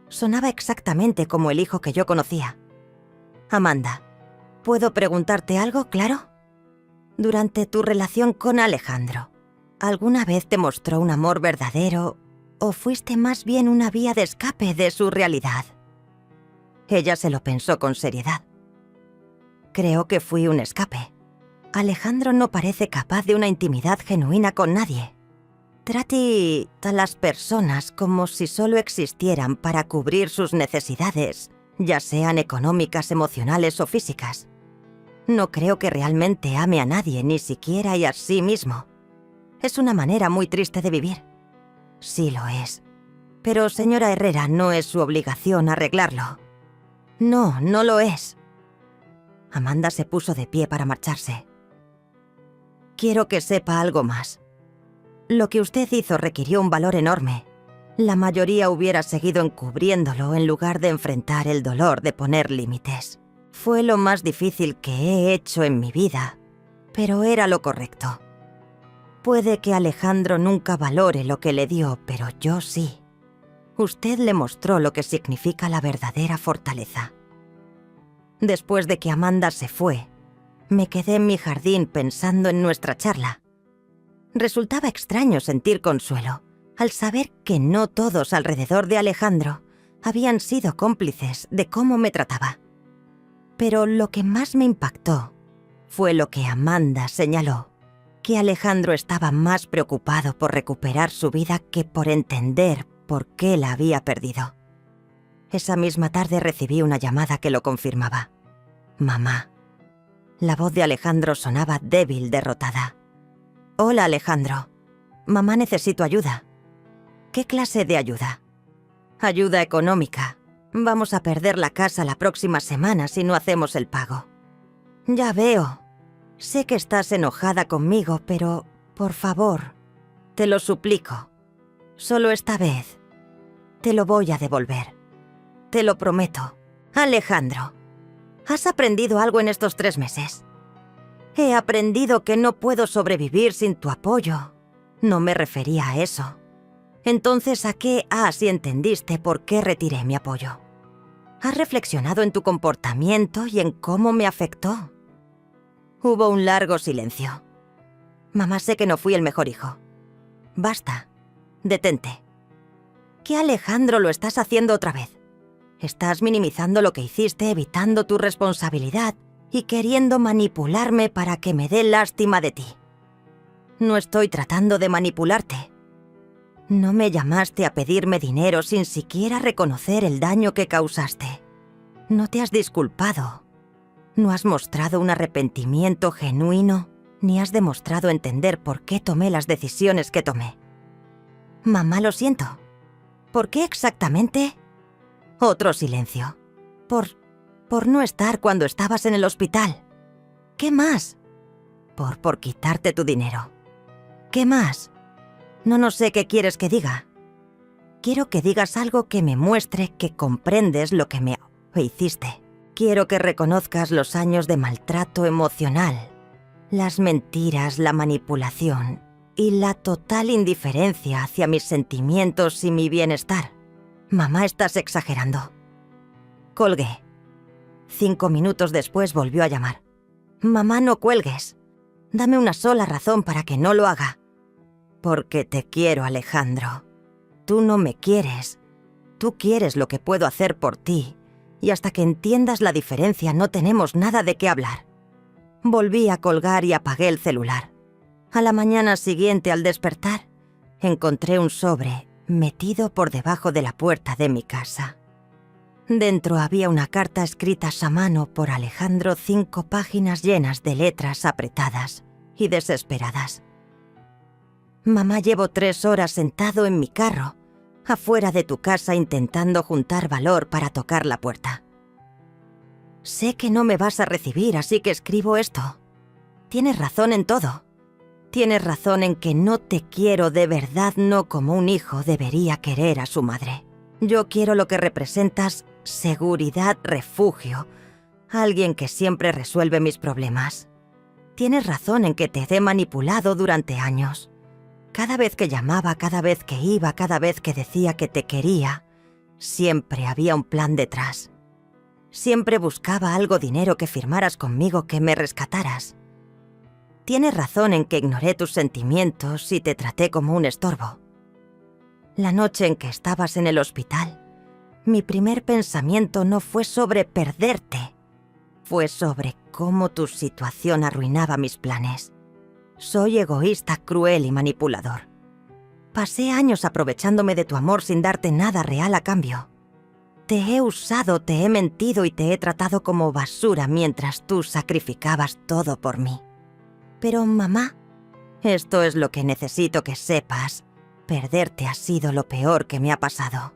Sonaba exactamente como el hijo que yo conocía. Amanda, ¿puedo preguntarte algo, claro? Durante tu relación con Alejandro, ¿alguna vez te mostró un amor verdadero o fuiste más bien una vía de escape de su realidad? Ella se lo pensó con seriedad. Creo que fui un escape. Alejandro no parece capaz de una intimidad genuina con nadie. Trata a las personas como si solo existieran para cubrir sus necesidades, ya sean económicas, emocionales o físicas. No creo que realmente ame a nadie, ni siquiera y a sí mismo. Es una manera muy triste de vivir. Sí lo es. Pero, señora Herrera, no es su obligación arreglarlo. No, no lo es. Amanda se puso de pie para marcharse. Quiero que sepa algo más. Lo que usted hizo requirió un valor enorme. La mayoría hubiera seguido encubriéndolo en lugar de enfrentar el dolor de poner límites. Fue lo más difícil que he hecho en mi vida, pero era lo correcto. Puede que Alejandro nunca valore lo que le dio, pero yo sí. Usted le mostró lo que significa la verdadera fortaleza. Después de que Amanda se fue, me quedé en mi jardín pensando en nuestra charla. Resultaba extraño sentir consuelo al saber que no todos alrededor de Alejandro habían sido cómplices de cómo me trataba. Pero lo que más me impactó fue lo que Amanda señaló, que Alejandro estaba más preocupado por recuperar su vida que por entender por qué la había perdido. Esa misma tarde recibí una llamada que lo confirmaba. Mamá. La voz de Alejandro sonaba débil, derrotada. Hola, Alejandro. Mamá, necesito ayuda. ¿Qué clase de ayuda? Ayuda económica. Vamos a perder la casa la próxima semana si no hacemos el pago. Ya veo. Sé que estás enojada conmigo, pero, por favor, te lo suplico. Solo esta vez. Te lo voy a devolver. Te lo prometo. Alejandro, ¿has aprendido algo en estos 3 meses? He aprendido que no puedo sobrevivir sin tu apoyo. No me refería a eso. Entonces, ¿a qué si entendiste por qué retiré mi apoyo? ¿Has reflexionado en tu comportamiento y en cómo me afectó? Hubo un largo silencio. Mamá, sé que no fui el mejor hijo. Basta. Detente. ¿Qué, Alejandro, lo estás haciendo otra vez? Estás minimizando lo que hiciste, evitando tu responsabilidad y queriendo manipularme para que me dé lástima de ti. No estoy tratando de manipularte. No me llamaste a pedirme dinero sin siquiera reconocer el daño que causaste. No te has disculpado. No has mostrado un arrepentimiento genuino, ni has demostrado entender por qué tomé las decisiones que tomé. Mamá, lo siento. ¿Por qué exactamente? Otro silencio. Por no estar cuando estabas en el hospital. ¿Qué más? Por quitarte tu dinero. ¿Qué más? No sé qué quieres que diga. Quiero que digas algo que me muestre que comprendes lo que me hiciste. Quiero que reconozcas los años de maltrato emocional, las mentiras, la manipulación y la total indiferencia hacia mis sentimientos y mi bienestar. Mamá, estás exagerando. Colgué. 5 minutos después volvió a llamar. Mamá, no cuelgues. Dame una sola razón para que no lo haga. Porque te quiero, Alejandro. Tú no me quieres. Tú quieres lo que puedo hacer por ti. Y hasta que entiendas la diferencia no tenemos nada de qué hablar. Volví a colgar y apagué el celular. A la mañana siguiente, al despertar, encontré un sobre metido por debajo de la puerta de mi casa. Dentro había una carta escrita a mano por Alejandro, 5 páginas llenas de letras apretadas y desesperadas. Mamá, llevo 3 horas sentado en mi carro, afuera de tu casa intentando juntar valor para tocar la puerta. Sé que no me vas a recibir, así que escribo esto. Tienes razón en todo. Tienes razón en que no te quiero de verdad, no como un hijo debería querer a su madre. Yo quiero lo que representas: seguridad, refugio, alguien que siempre resuelve mis problemas. Tienes razón en que te he manipulado durante años. Cada vez que llamaba, cada vez que iba, cada vez que decía que te quería, siempre había un plan detrás. Siempre buscaba algo, dinero, que firmaras conmigo, que me rescataras. Tienes razón en que ignoré tus sentimientos y te traté como un estorbo. La noche en que estabas en el hospital, mi primer pensamiento no fue sobre perderte, fue sobre cómo tu situación arruinaba mis planes. Soy egoísta, cruel y manipulador. Pasé años aprovechándome de tu amor sin darte nada real a cambio. Te he usado, te he mentido y te he tratado como basura mientras tú sacrificabas todo por mí. Pero, mamá, esto es lo que necesito que sepas. Perderte ha sido lo peor que me ha pasado.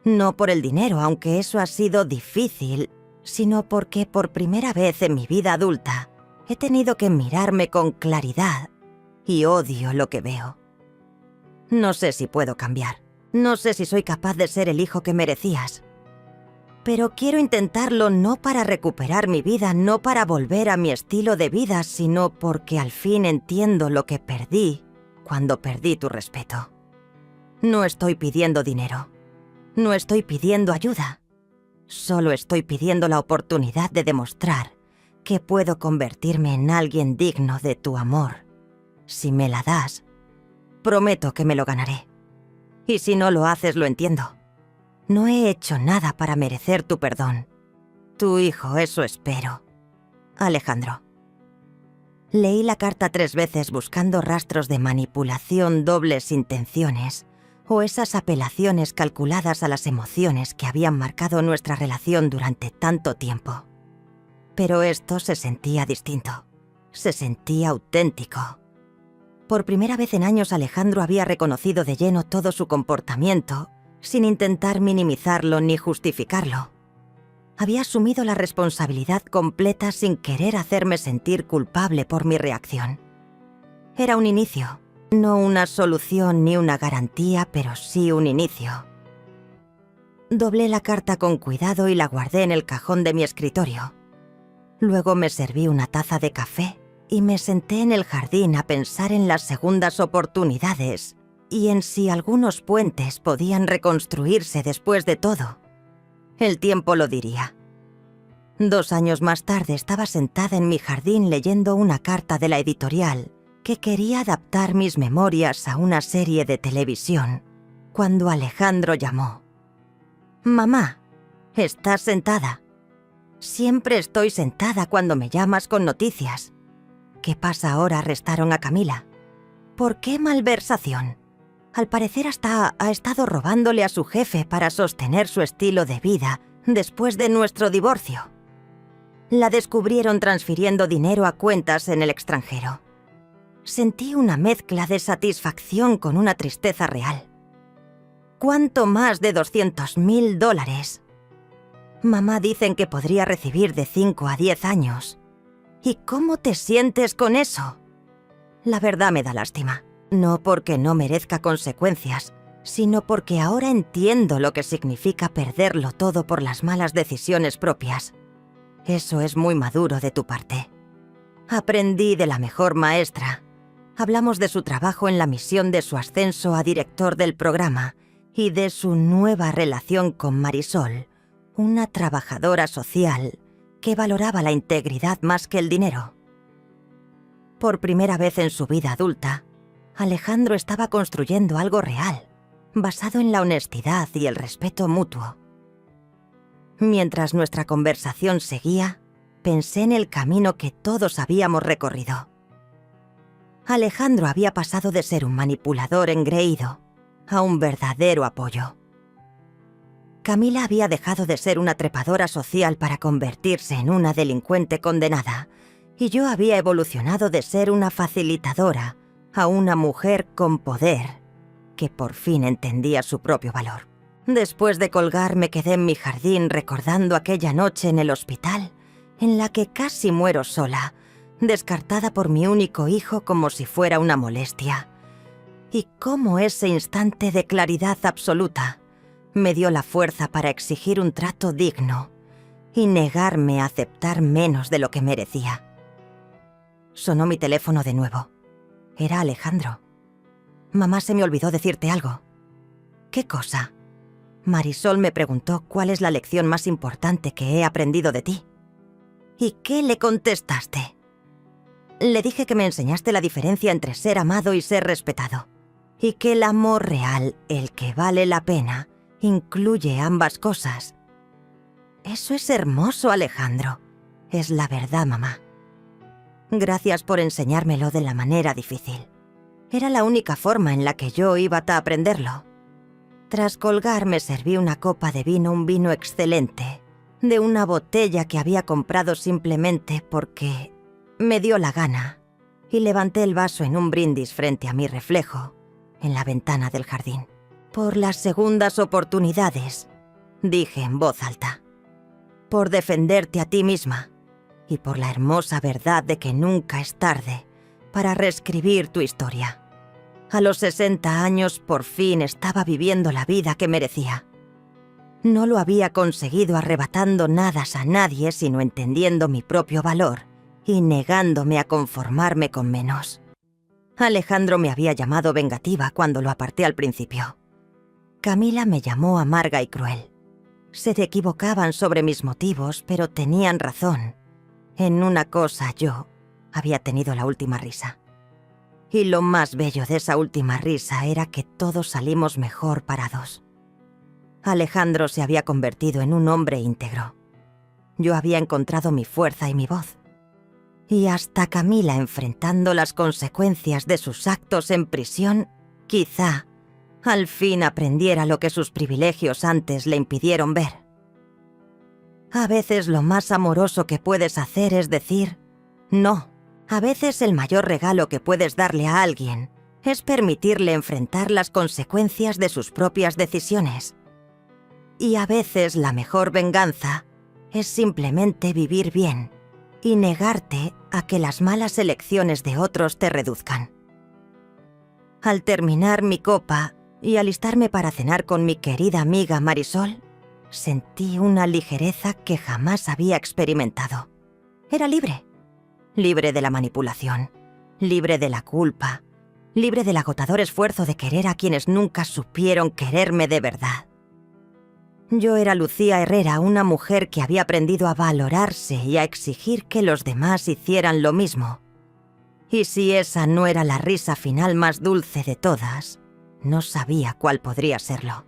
No por el dinero, aunque eso ha sido difícil, sino porque por primera vez en mi vida adulta he tenido que mirarme con claridad y odio lo que veo. No sé si puedo cambiar. No sé si soy capaz de ser el hijo que merecías. Pero quiero intentarlo, no para recuperar mi vida, no para volver a mi estilo de vida, sino porque al fin entiendo lo que perdí cuando perdí tu respeto. No estoy pidiendo dinero. No estoy pidiendo ayuda. Solo estoy pidiendo la oportunidad de demostrar que puedo convertirme en alguien digno de tu amor. Si me la das, prometo que me lo ganaré. Y si no lo haces, lo entiendo. No he hecho nada para merecer tu perdón. Tu hijo, eso espero. Alejandro. Leí la carta 3 veces buscando rastros de manipulación, dobles intenciones o esas apelaciones calculadas a las emociones que habían marcado nuestra relación durante tanto tiempo. Pero esto se sentía distinto. Se sentía auténtico. Por primera vez en años, Alejandro había reconocido de lleno todo su comportamiento, sin intentar minimizarlo ni justificarlo. Había asumido la responsabilidad completa sin querer hacerme sentir culpable por mi reacción. Era un inicio, no una solución ni una garantía, pero sí un inicio. Doblé la carta con cuidado y la guardé en el cajón de mi escritorio. Luego me serví una taza de café y me senté en el jardín a pensar en las segundas oportunidades y en si algunos puentes podían reconstruirse después de todo. El tiempo lo diría. 2 años más tarde estaba sentada en mi jardín leyendo una carta de la editorial que quería adaptar mis memorias a una serie de televisión, cuando Alejandro llamó. «Mamá, ¿estás sentada? Siempre estoy sentada cuando me llamas con noticias. ¿Qué pasa ahora? Arrestaron a Camila. ¿Por qué malversación? Al parecer hasta ha estado robándole a su jefe para sostener su estilo de vida después de nuestro divorcio. La descubrieron transfiriendo dinero a cuentas en el extranjero. Sentí una mezcla de satisfacción con una tristeza real. ¿Cuánto más de $200.000? Mamá dicen que podría recibir de 5 a 10 años. ¿Y cómo te sientes con eso? La verdad me da lástima. No porque no merezca consecuencias, sino porque ahora entiendo lo que significa perderlo todo por las malas decisiones propias. Eso es muy maduro de tu parte. Aprendí de la mejor maestra. Hablamos de su trabajo en la misión de su ascenso a director del programa y de su nueva relación con Marisol, una trabajadora social que valoraba la integridad más que el dinero. Por primera vez en su vida adulta, Alejandro estaba construyendo algo real, basado en la honestidad y el respeto mutuo. Mientras nuestra conversación seguía, pensé en el camino que todos habíamos recorrido. Alejandro había pasado de ser un manipulador engreído a un verdadero apoyo. Camila había dejado de ser una trepadora social para convertirse en una delincuente condenada, y yo había evolucionado de ser una facilitadora a una mujer con poder que por fin entendía su propio valor. Después de colgar, me quedé en mi jardín recordando aquella noche en el hospital en la que casi muero sola, descartada por mi único hijo como si fuera una molestia. Y cómo ese instante de claridad absoluta me dio la fuerza para exigir un trato digno y negarme a aceptar menos de lo que merecía. Sonó mi teléfono de nuevo. Era Alejandro. Mamá, se me olvidó decirte algo. ¿Qué cosa? Marisol me preguntó cuál es la lección más importante que he aprendido de ti. ¿Y qué le contestaste? Le dije que me enseñaste la diferencia entre ser amado y ser respetado, y que el amor real, el que vale la pena, incluye ambas cosas. Eso es hermoso, Alejandro. Es la verdad, mamá. Gracias por enseñármelo de la manera difícil. Era la única forma en la que yo iba a aprenderlo. Tras colgar, me serví una copa de vino, un vino excelente, de una botella que había comprado simplemente porque me dio la gana, y levanté el vaso en un brindis frente a mi reflejo, en la ventana del jardín. Por las segundas oportunidades, dije en voz alta. Por defenderte a ti misma, y por la hermosa verdad de que nunca es tarde para reescribir tu historia. A los 60 años por fin estaba viviendo la vida que merecía. No lo había conseguido arrebatando nada a nadie, sino entendiendo mi propio valor y negándome a conformarme con menos. Alejandro me había llamado vengativa cuando lo aparté al principio. Camila me llamó amarga y cruel. Se equivocaban sobre mis motivos, pero tenían razón. En una cosa yo había tenido la última risa. Y lo más bello de esa última risa era que todos salimos mejor parados. Alejandro se había convertido en un hombre íntegro. Yo había encontrado mi fuerza y mi voz. Y hasta Camila, enfrentando las consecuencias de sus actos en prisión, quizá al fin aprendiera lo que sus privilegios antes le impidieron ver. A veces lo más amoroso que puedes hacer es decir no. A veces el mayor regalo que puedes darle a alguien es permitirle enfrentar las consecuencias de sus propias decisiones. Y a veces la mejor venganza es simplemente vivir bien y negarte a que las malas elecciones de otros te reduzcan. Al terminar mi copa y alistarme para cenar con mi querida amiga Marisol, sentí una ligereza que jamás había experimentado. Era libre. Libre de la manipulación, libre de la culpa, libre del agotador esfuerzo de querer a quienes nunca supieron quererme de verdad. Yo era Lucía Herrera, una mujer que había aprendido a valorarse y a exigir que los demás hicieran lo mismo. Y si esa no era la risa final más dulce de todas, no sabía cuál podría serlo.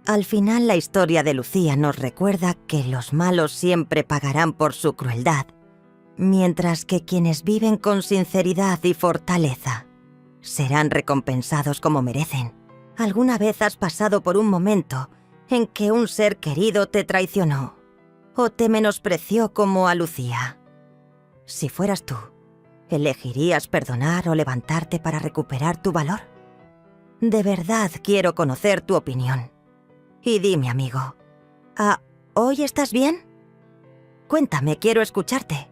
Al final, la historia de Lucía nos recuerda que los malos siempre pagarán por su crueldad, mientras que quienes viven con sinceridad y fortaleza serán recompensados como merecen. ¿Alguna vez has pasado por un momento en que un ser querido te traicionó o te menospreció como a Lucía? Si fueras tú, ¿elegirías perdonar o levantarte para recuperar tu valor? De verdad quiero conocer tu opinión. Y dime, amigo, ¿hoy estás bien? Cuéntame, quiero escucharte.